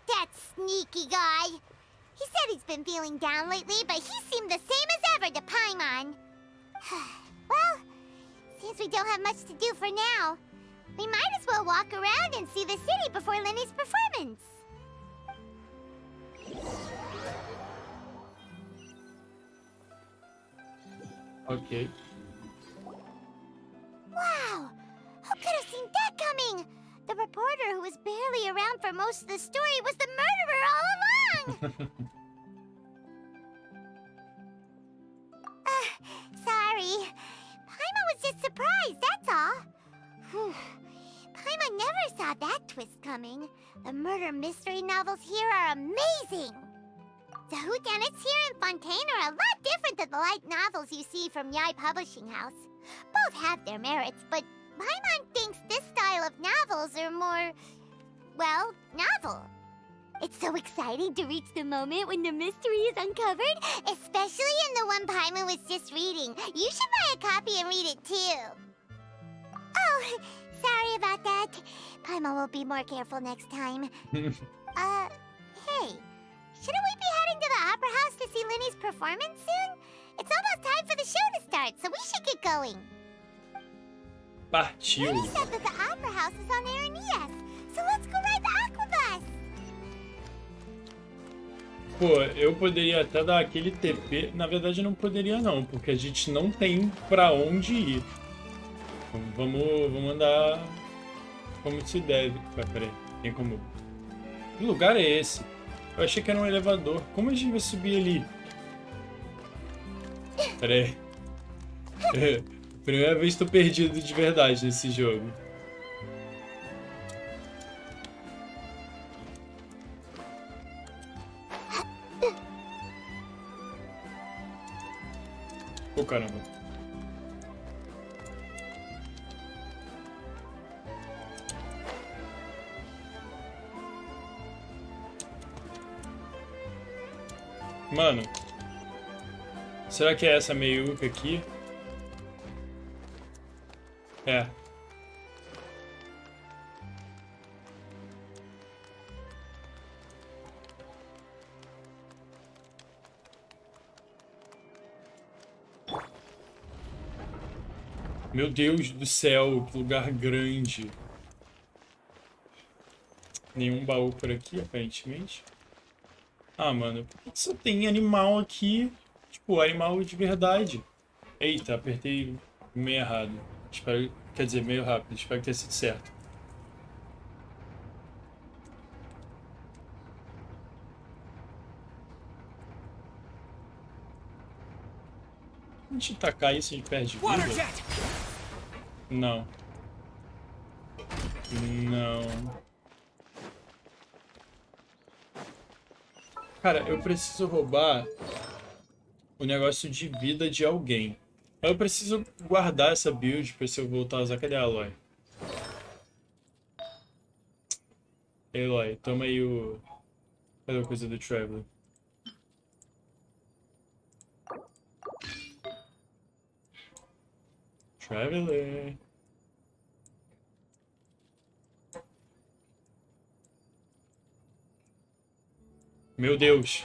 That sneaky guy. He said he's been feeling down lately, but he seemed the same as ever to Paimon. Well, seems we don't have much to do for now. We might as well walk around and see the city before Lenny's performance. Ok. Wow, the reporter who was barely around for most of the story was the murderer all along! Sorry. Paimon was just surprised, that's all. Whew. Paimon never saw that twist coming. The murder mystery novels here are amazing! The whodunits here in Fontaine are a lot different than the light novels you see from Yai Publishing House. Both have their merits, but Paimon thinks this style of novels are more, well, novel. It's so exciting to reach the moment when the mystery is uncovered, especially in the one Paimon was just reading. You should buy a copy and read it too. Oh, sorry about that. Paimon will be more careful next time. Hey, shouldn't we be heading to the Opera House to see Linny's performance soon? It's almost time for the show to start, so we should get going. Partiu. Linny said that the Opera House is on Aranias, so let's go ride the Aquabus. Pô, eu poderia até dar aquele TP. Na verdade, não poderia não, porque a gente não tem pra onde ir. Vamos andar como se deve. Peraí, tem como... Que lugar é esse? Eu achei que era um elevador. Como a gente vai subir ali? Peraí. Primeira vez que tô perdido de verdade nesse jogo. Oh, caramba. Mano, será que é essa meiuca aqui? É. Meu Deus do céu, que lugar grande. Nenhum baú por aqui, aparentemente. Ah, mano, por que só tem animal aqui? Tipo, animal de verdade. Eita, apertei meio errado. Espero, quer dizer, meio rápido. Espero que tenha sido certo. Se a gente tacar isso, a gente perde vida? Não. Não. Cara, eu preciso roubar o negócio de vida de alguém. Eu preciso guardar essa build pra se eu voltar a usar. Cadê a Aloy? Aloy, toma aí o... Cadê a coisa do Traveler? Traveler. Meu Deus.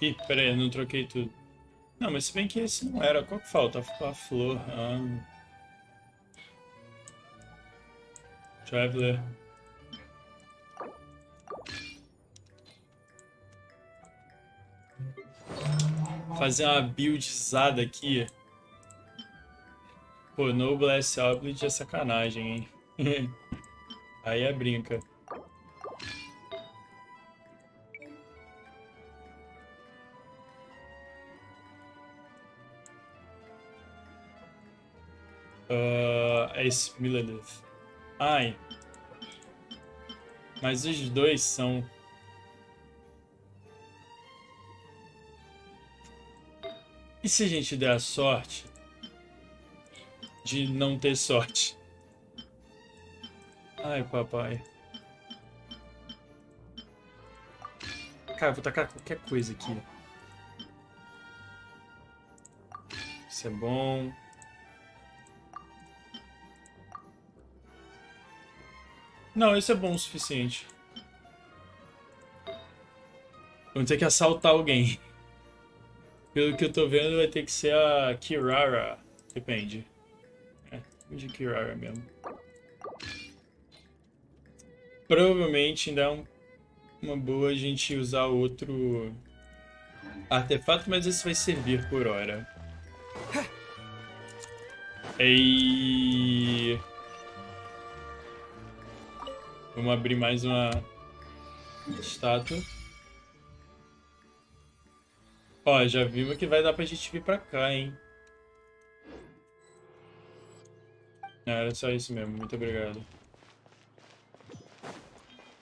Ih, pera aí, eu não troquei tudo. Não, mas se bem que esse não era. Qual que falta? A flor. Ah. Traveler. Fazer uma buildzada aqui. Pô, no Blast Oblige é sacanagem, hein? Aí é brinca. É esse Milelith. Ai. Mas os dois são... E se a gente der a sorte de não ter sorte? Ai, papai. Cara, eu vou tacar qualquer coisa aqui. Isso é bom. Não, esse é bom o suficiente. Vamos ter que assaltar alguém. Pelo que eu tô vendo, vai ter que ser a Kirara. Depende. É, de Kirara mesmo. Provavelmente ainda é uma boa a gente usar outro artefato, mas esse vai servir por hora. E vamos abrir mais uma estátua. Ó, já vimos que vai dar pra gente vir pra cá, hein? Não, era só isso mesmo, muito obrigado.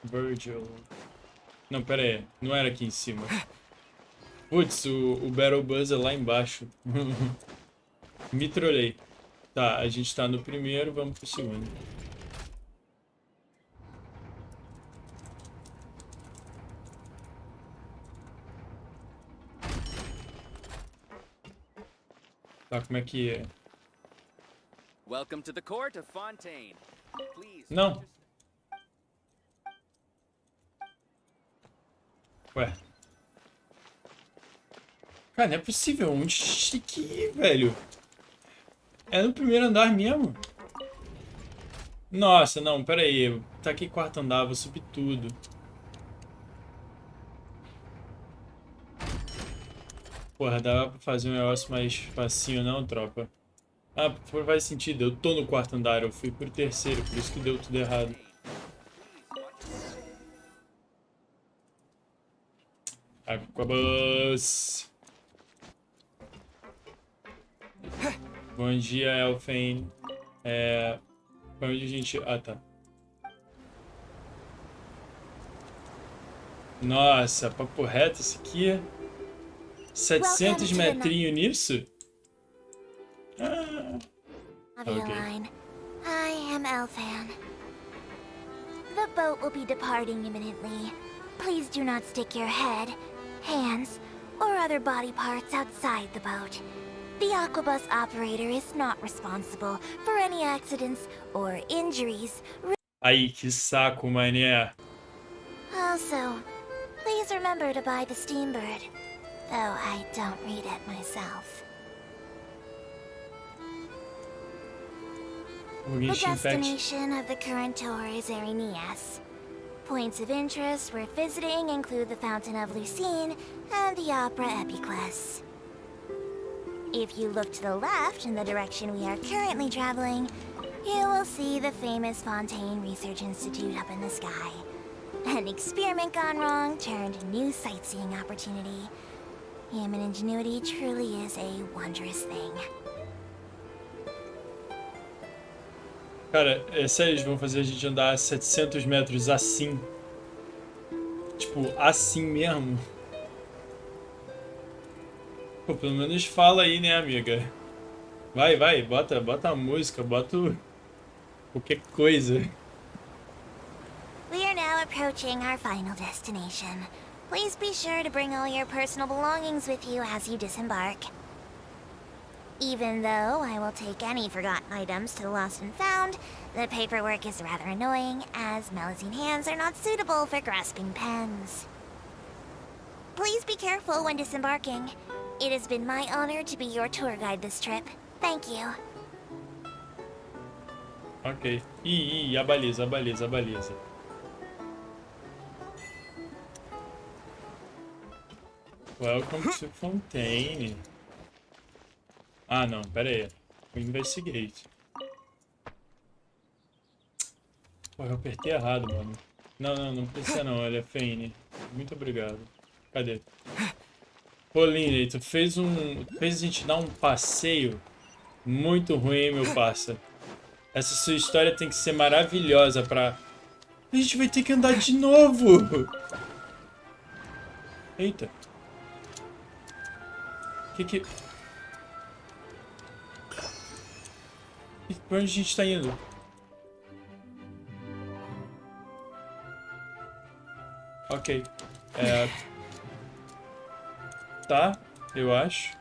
Virgil. Não, pera aí, não era aqui em cima. Putz, o Battle Buzz é lá embaixo. Me trolei. Tá, a gente tá no primeiro, vamos pro segundo. Tá, como é que é? Welcome to the court of Fontaine. Please. Não. Ué. Cara, não é possível. Onde a gente tem que ir, velho? É no primeiro andar mesmo? Nossa, não, pera aí. Tá aqui quarto andar, vou subir tudo. Porra, dava pra fazer um negócio mais facinho, não, tropa? Ah, faz sentido. Eu tô no quarto andar, eu fui pro terceiro, por isso que deu tudo errado. Aquabus. Bom dia, Elfen. Pra onde a gente... Ah, tá. Nossa, papo reto esse aqui. 700 metrinhos nisso? Ah. Line. I am Elfan. The boat will be departing imminently. Please do not stick your head, hands, or other body parts outside the boat. The Aquabus operator is not responsible for any accidents or injuries. Aí, que saco, mané. Also, please remember to buy the Steambird, though I don't read it myself. O The Genshin Impact. destination of the current tour is Erinias. Points of interest worth visiting include the Fountain of Lucine and the Opera Epiclese. If you look to the left in the direction we are currently traveling, you will see the famous Fontaine Research Institute up in the sky. An experiment gone wrong turned new sightseeing opportunity. Human ingenuity truly is a wondrous thing. Cara, é sério, eles vão fazer a gente andar 700 metros assim. Tipo, assim mesmo. Pô, pelo menos fala aí, né, amiga? Vai, bota a música, bota qualquer coisa. We are now approaching our final destination. Please be sure to bring all your personal belongings with you as you disembark. Even though I will take any forgotten items to the lost and found, the paperwork is rather annoying, as Melusine hands are not suitable for grasping pens. Please be careful when disembarking. It has been my honor to be your tour guide this trip. Thank you. Ok. Ih, a baliza. Welcome to Fontaine. Ah, não, pera aí. Investigate. Pô, eu apertei errado, mano. Não precisa não, olha, Fane. Muito obrigado. Cadê? Pô, Lindy, tu fez a gente dar um passeio muito ruim, meu parça. Essa sua história tem que ser maravilhosa pra... A gente vai ter que andar de novo! Eita. Que... Pra onde a gente tá indo? Ok. Tá, eu acho.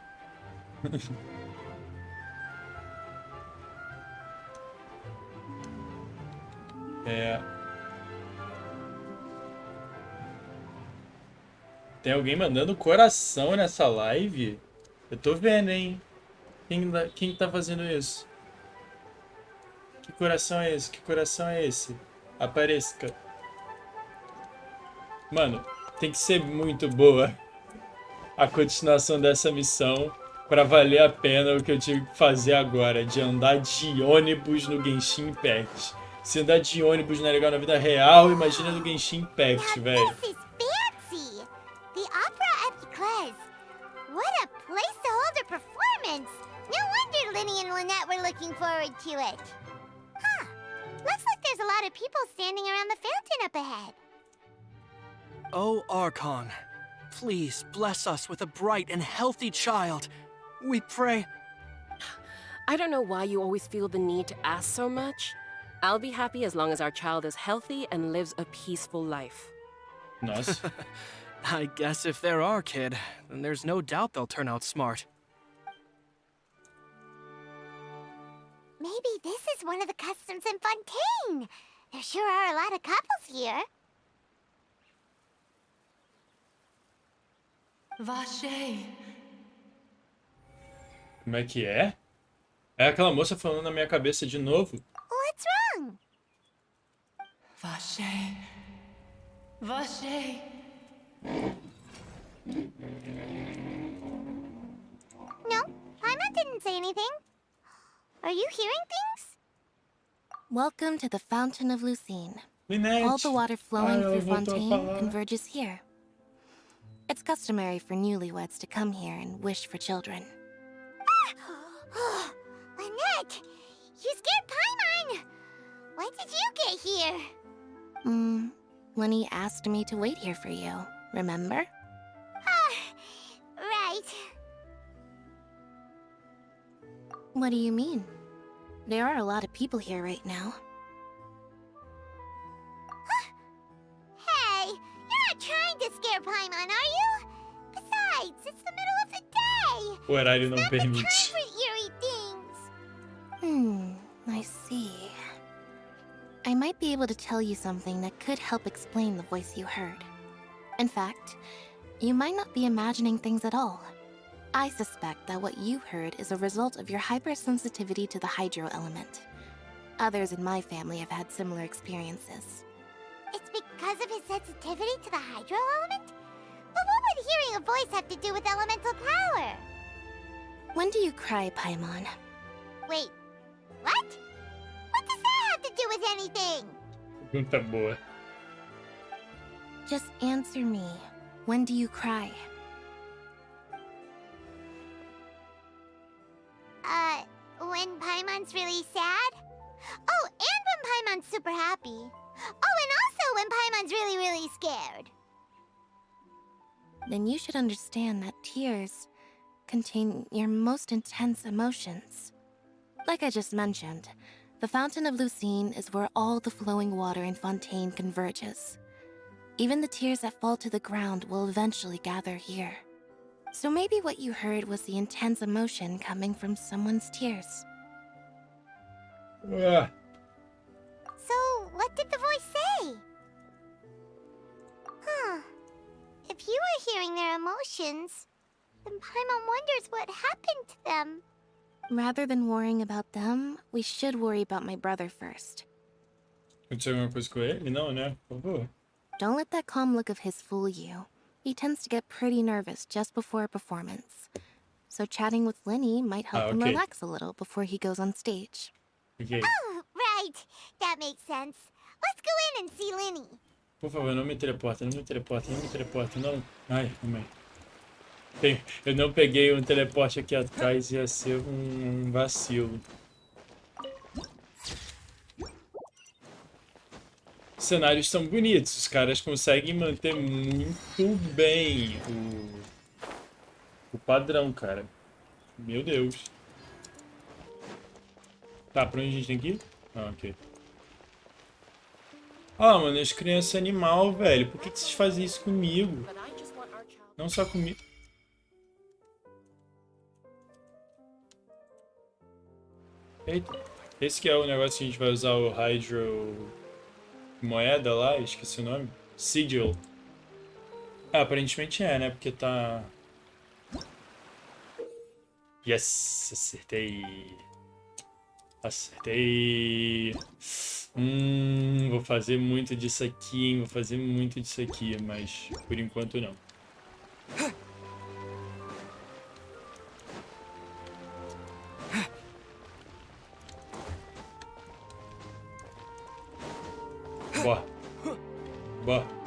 Tem alguém mandando coração nessa live? Eu tô vendo, hein? Quem tá fazendo isso? Que coração é esse? Que coração é esse? Apareça. Mano, tem que ser muito boa a continuação dessa missão pra valer a pena o que eu tive que fazer agora, de andar de ônibus no Genshin Impact. Se andar de ônibus não é legal na vida real, imagina no Genshin Impact, velho. This is fancy! The opera at Eclairs. What a place to hold a performance! No wonder Linny and Lynette were looking forward to it. Huh. Looks like there's a lot of people standing around the fountain up ahead. Oh, Archon, please bless us with a bright and healthy child. We pray. I don't know why you always feel the need to ask so much. I'll be happy as long as our child is healthy and lives a peaceful life. Nice. I guess if they're our kid, then there's no doubt they'll turn out smart. Maybe this is one of the customs in Fontaine. There sure are a lot of couples here. Vache. Como é que é? É aquela moça falando na minha cabeça de novo. What's wrong? Vache. Vache. No, Paimon didn't say anything. Are you hearing things? Welcome to the Fountain of Lucine. Lynette. All the water flowing ela through voltou a Fontaine falar. converges here. It's customary for newlyweds to come here and wish for children. Lynette, you scared Paimon. When did you get here? Lenny asked me to wait here for you, remember? Right. What do you mean? There are a lot of people here right now. Hey, you're not trying to scare Paimon, are you? Besides, it's the middle of the day. O horário não Not the time permite. for eerie things. I see. I might be able to tell you something that could help explain the voice you heard. In fact, you might not be imagining things at all. I suspect that what you heard is a result of your hypersensitivity to the hydro element. Others in my family have had similar experiences. It's because of his sensitivity to the hydro element? But what would hearing a voice have to do with elemental power? When do you cry, Paimon? Wait, what? What does that have to do with anything? Pergunta boa. Just answer me. When do you cry? When Paimon's really sad? Oh, and when Paimon's super happy. Oh, and also when Paimon's really, really scared. Then you should understand that tears contain your most intense emotions. Like I just mentioned, the Fountain of Lucine is where all the flowing water in Fontaine converges. Even the tears that fall to the ground will eventually gather here. So maybe what you heard was the intense emotion coming from someone's tears. Ah, So, what did the voice say? Huh. If you were hearing their emotions, then Paimon wonders what happened to them. Rather than worrying about them, we should worry about my brother first. aconteceu alguma coisa com ele? Não, né? Por favor. Don't let that calm look of his fool you. He tends to get pretty nervous just before a performance. So chatting with Linny might help him okay. relax a little before he goes on stage. Ok. Oh, right. That makes sense. Let's go in and see Linny. Por favor, não me teleporta, não me teleporta, não me teleporta, não. Ai, calma aí. Eu não peguei um teleporte aqui atrás, ia ser um vacilo. Os cenários estão bonitos, os caras conseguem manter muito bem o padrão, cara. Meu Deus. Tá, pra onde a gente tem que ir? Ah, ok. Ah, mano, as crianças animal, velho. Por que vocês fazem isso comigo? Não só comigo. Eita. Esse que é o negócio que a gente vai usar o Hydro... Moeda lá, esqueci o nome. Sigil. Ah, aparentemente é, né? Porque tá... Yes! Acertei! Acertei! Vou fazer muito disso aqui, hein? Vou fazer muito disso aqui, mas por enquanto não. Boa. Boa.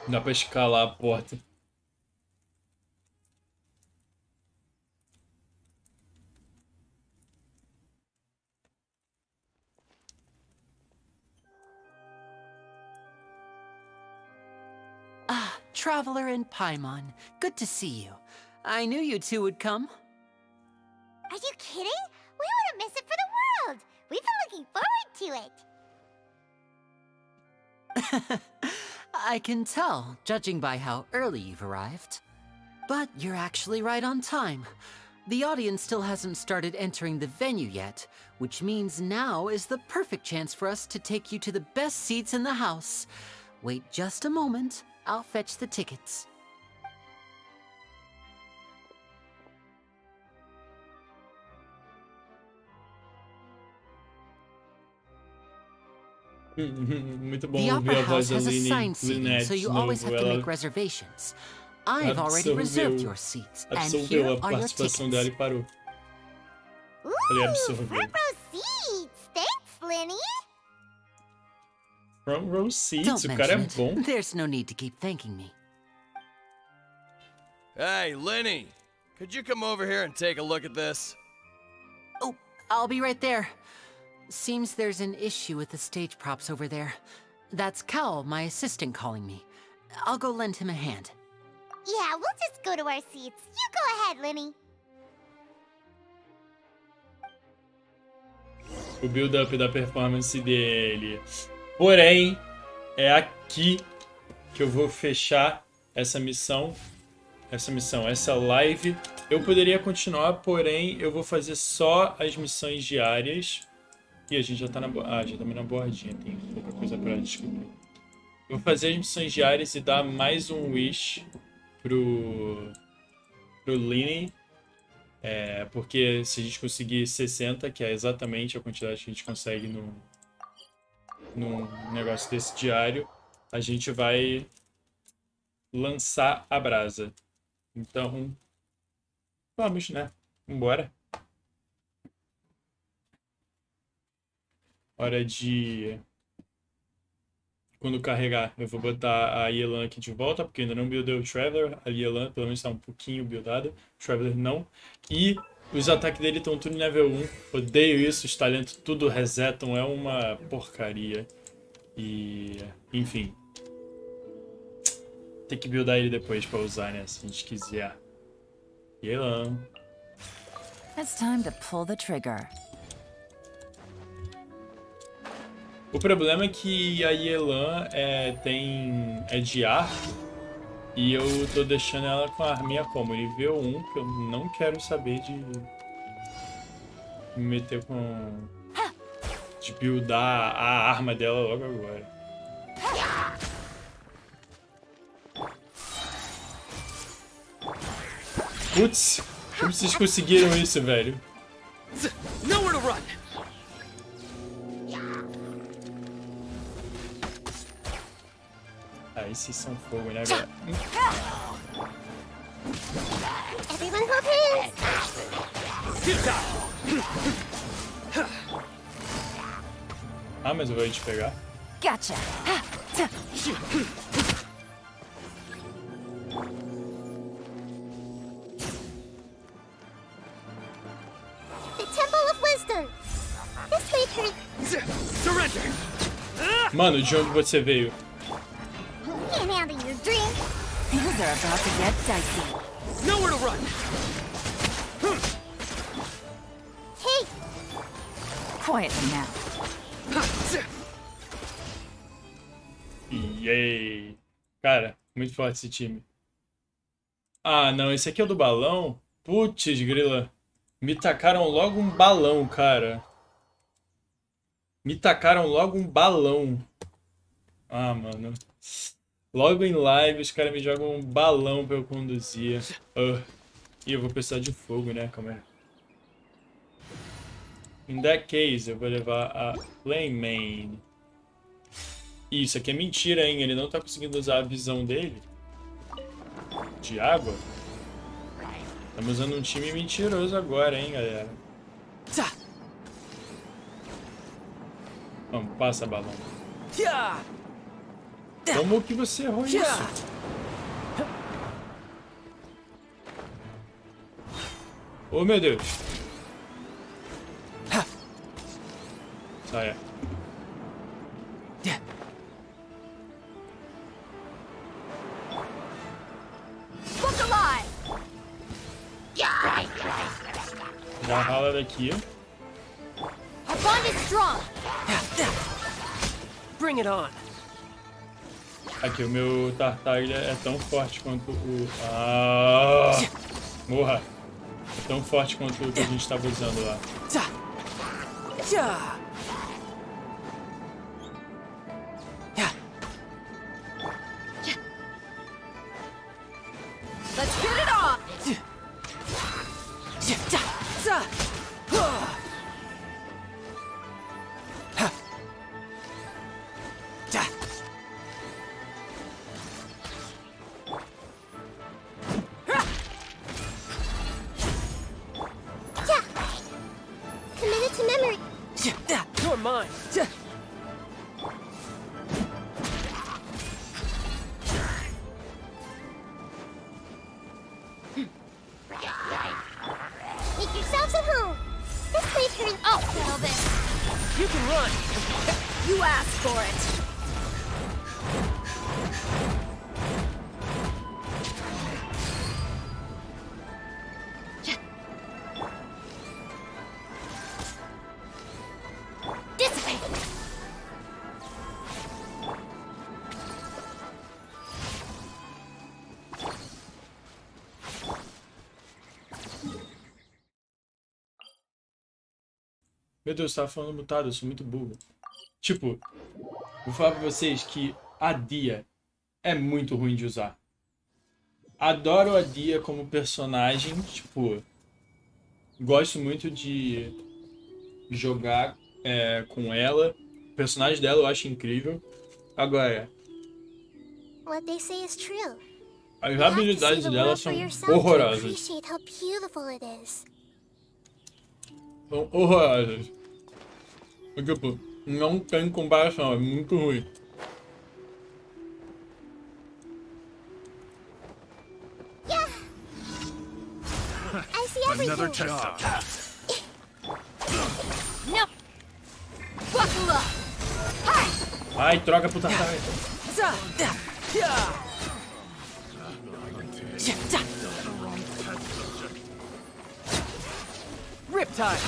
Dá pra escalar a porta. Ah, Traveler and Paimon. Good to see you. I knew you two would come. Are you kidding? We wouldn't miss it for the world. We've been looking forward to it. I can tell, judging by how early you've arrived. But you're actually right on time. The audience still hasn't started entering the venue yet, which means now is the perfect chance for us to take you to the best seats in the house. Wait just a moment. I'll fetch the tickets. Muito bom The ouvir Opera a voz House da has assigned seating, Lynette so de you always novo. have to Ela make reservations. I've already reserved your seats, and here absorveu a are your participação dela e tickets. parou. Ooh, Falei absorveu. front row seats. Thanks, Lenny. Front row seats, Don't o cara é mention bom. it. There's no need to keep thanking me. Hey, Lenny, could you come over here and take a look at this? Oh, I'll be right there. Seems there's an issue with the stage props over there. That's Cal, my assistant, calling me. I'll go lend him a hand. Yeah, we'll just go to our seats. You go ahead, Lenny. O build-up da performance dele. Porém, é aqui que eu vou fechar essa missão. Essa live. Eu poderia continuar, porém, eu vou fazer só as missões diárias. E a gente já tá na... já estamos na bordinha. Tem pouca coisa pra descobrir. Eu vou fazer as missões diárias e dar mais um wish pro Lenny. Porque se a gente conseguir 60, que é exatamente a quantidade que a gente consegue num negócio desse diário, a gente vai lançar a brasa. Então, vamos, né? Vambora. Hora de... Quando carregar, eu vou botar a Yelan aqui de volta, porque ainda não buildei o Traveler. A Yelan, pelo menos, está um pouquinho buildada. O Traveler não. E os ataques dele estão tudo em level 1. Odeio isso. Os talentos tudo resetam. É uma porcaria. E... enfim. Tem que buildar ele depois para usar, né? Se a gente quiser. Yelan. It's time to pull the trigger. O problema é que a Yelan é de arco e eu tô deixando ela com a arminha como nível 1, que eu não quero saber de me meter com... de buildar a arma dela logo agora. Putz, como vocês conseguiram isso, velho? Nowhere to run. Ah, esses são fogo, né, galera? Everyone hold hands. Ah, mas eu vou te pegar. Gotcha. The Temple of Wisdom. This way, Kurt. Surrender. Mano, de onde você veio? Can't handle your drink. Things are about to get dicey. Nowhere to run. Hey, Quietly now. Yay! Cara, muito forte esse time. Ah, não, esse aqui é o do balão? Putz, grila. Me tacaram logo um balão, cara. Me tacaram logo um balão. Ah, mano. Logo em live, os caras me jogam um balão pra eu conduzir. E eu vou precisar de fogo, né? Calma aí. In that case, eu vou levar a Playmane. Isso aqui é mentira, hein? Ele não tá conseguindo usar a visão dele. De água. Estamos usando um time mentiroso agora, hein, galera? Vamos, passa balão. Como que você errou isso? Oh, meu Deus. Saia. Já rala daqui. Our bond is strong. Bring it on. Aqui, o meu Tartaglia é tão forte quanto o... Morra. É tão forte quanto o que a gente estava usando lá. Let's get it on. Committed to memory. You're mine. Make yourselves at home. This place here is... Oh, settle this. You can run. You asked for it. Meu Deus, eu tava falando mutado, eu sou muito burro. Tipo, vou falar pra vocês que a Dia é muito ruim de usar. Adoro a Dia como personagem, tipo... Gosto muito de jogar com ela. O personagem dela eu acho incrível. Agora, What they say is true. as You have to see habilidades the dela world são for yourself to horrorosas. appreciate how beautiful it is. São horrorosas. Tipo, não tem comparação, é muito ruim. Yeah. I see Another everything. test. No. Buckle up. Ai, troca pro Tartar. Riptide.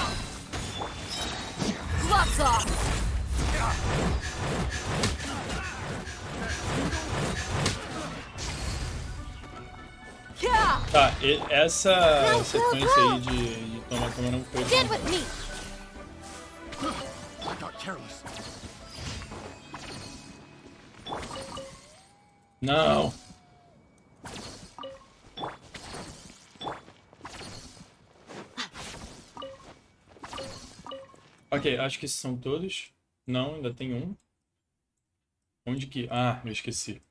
Gloves off. Yeah. Tá, essa sequência aí de tomar cama não foi Get tão with me. I got careless. Não. Ok, acho que esses são todos. Não, ainda tem um. Onde que... Ah, eu esqueci.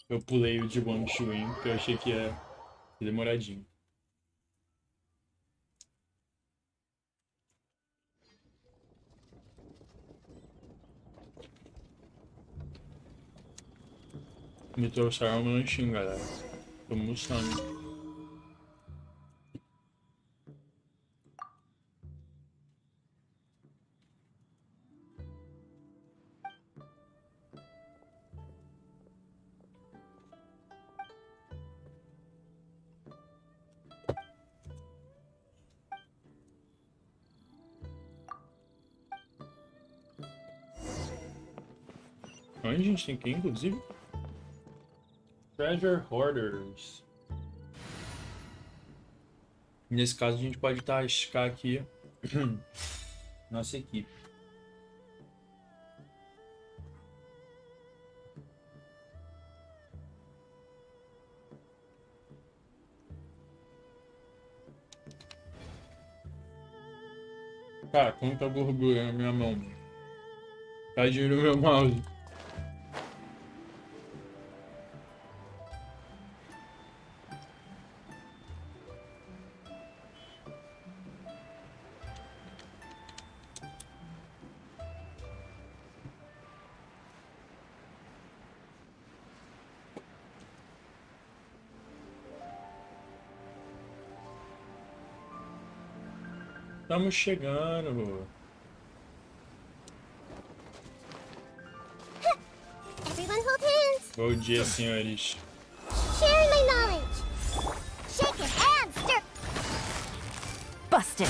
Eu pulei o de One Shuin, porque eu achei que ia ser demoradinho. Me trouxeram um lanchinho, galera. Tô almoçando. Onde a gente tem que ir, inclusive? Treasure Hoarders. Nesse caso, a gente pode tascar aqui nossa equipe. Cara, quanta gordura na minha mão. Tadinho no meu mouse. Estamos chegando. Everyone hold hands. Bom dia, senhores. Sharing my knowledge. Shake it and stir. Busted.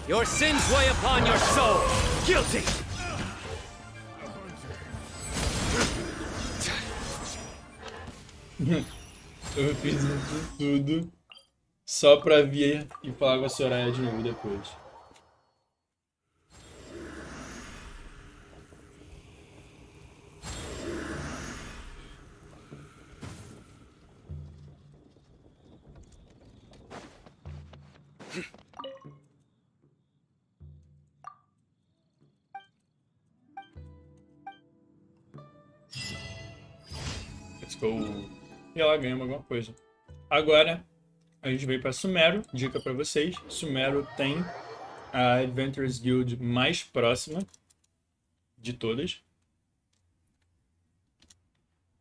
Your sins weigh upon your soul. Guilty. Eu fiz isso tudo só pra vir e falar com a Soraya de novo depois. Let's go. E ela ganha alguma coisa. Agora, a gente veio para Sumero. Dica para vocês. Sumero tem a Adventurers Guild mais próxima de todas.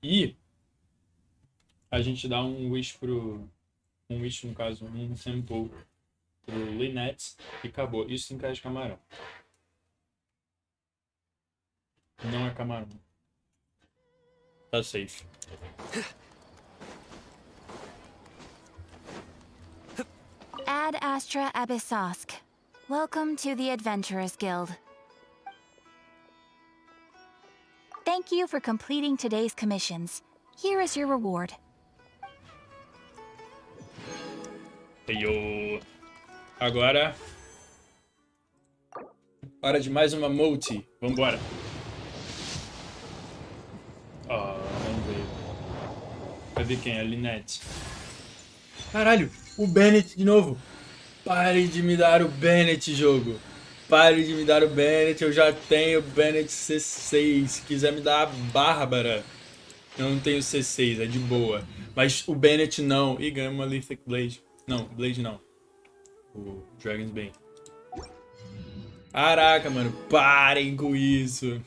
E a gente dá um wish pro... Um wish, no caso, um sample pro Lynette e acabou. Isso tem cara de camarão. Não é camarão. Tá safe. Ad Astra Abyssosk. Welcome to the Adventurers Guild. Thank you for completing today's commissions. Here is your reward. Heyo. Agora... Hora de mais uma multi. Vambora. Vamos ver. Vai ver quem é a Lynette. Caralho, o Bennett de novo. Pare de me dar o Bennett, jogo. Pare de me dar o Bennett. Eu já tenho o Bennett C6. Se quiser me dar a Bárbara. Eu não tenho C6, é de boa. Mas o Bennett não. Ih, ganhou uma Lithic Blade. Não, Blade não. O Dragon's Bane. Caraca, mano. Parem com isso.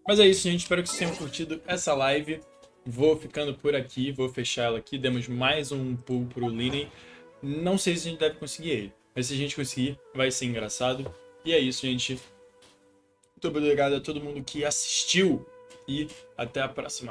Mas é isso, gente. Espero que vocês tenham curtido essa live. Vou ficando por aqui. Vou fechar ela aqui. Demos mais um pull pro Linney. Não sei se a gente deve conseguir ele. Mas se a gente conseguir, vai ser engraçado. E é isso, gente. Muito obrigado a todo mundo que assistiu. E até a próxima.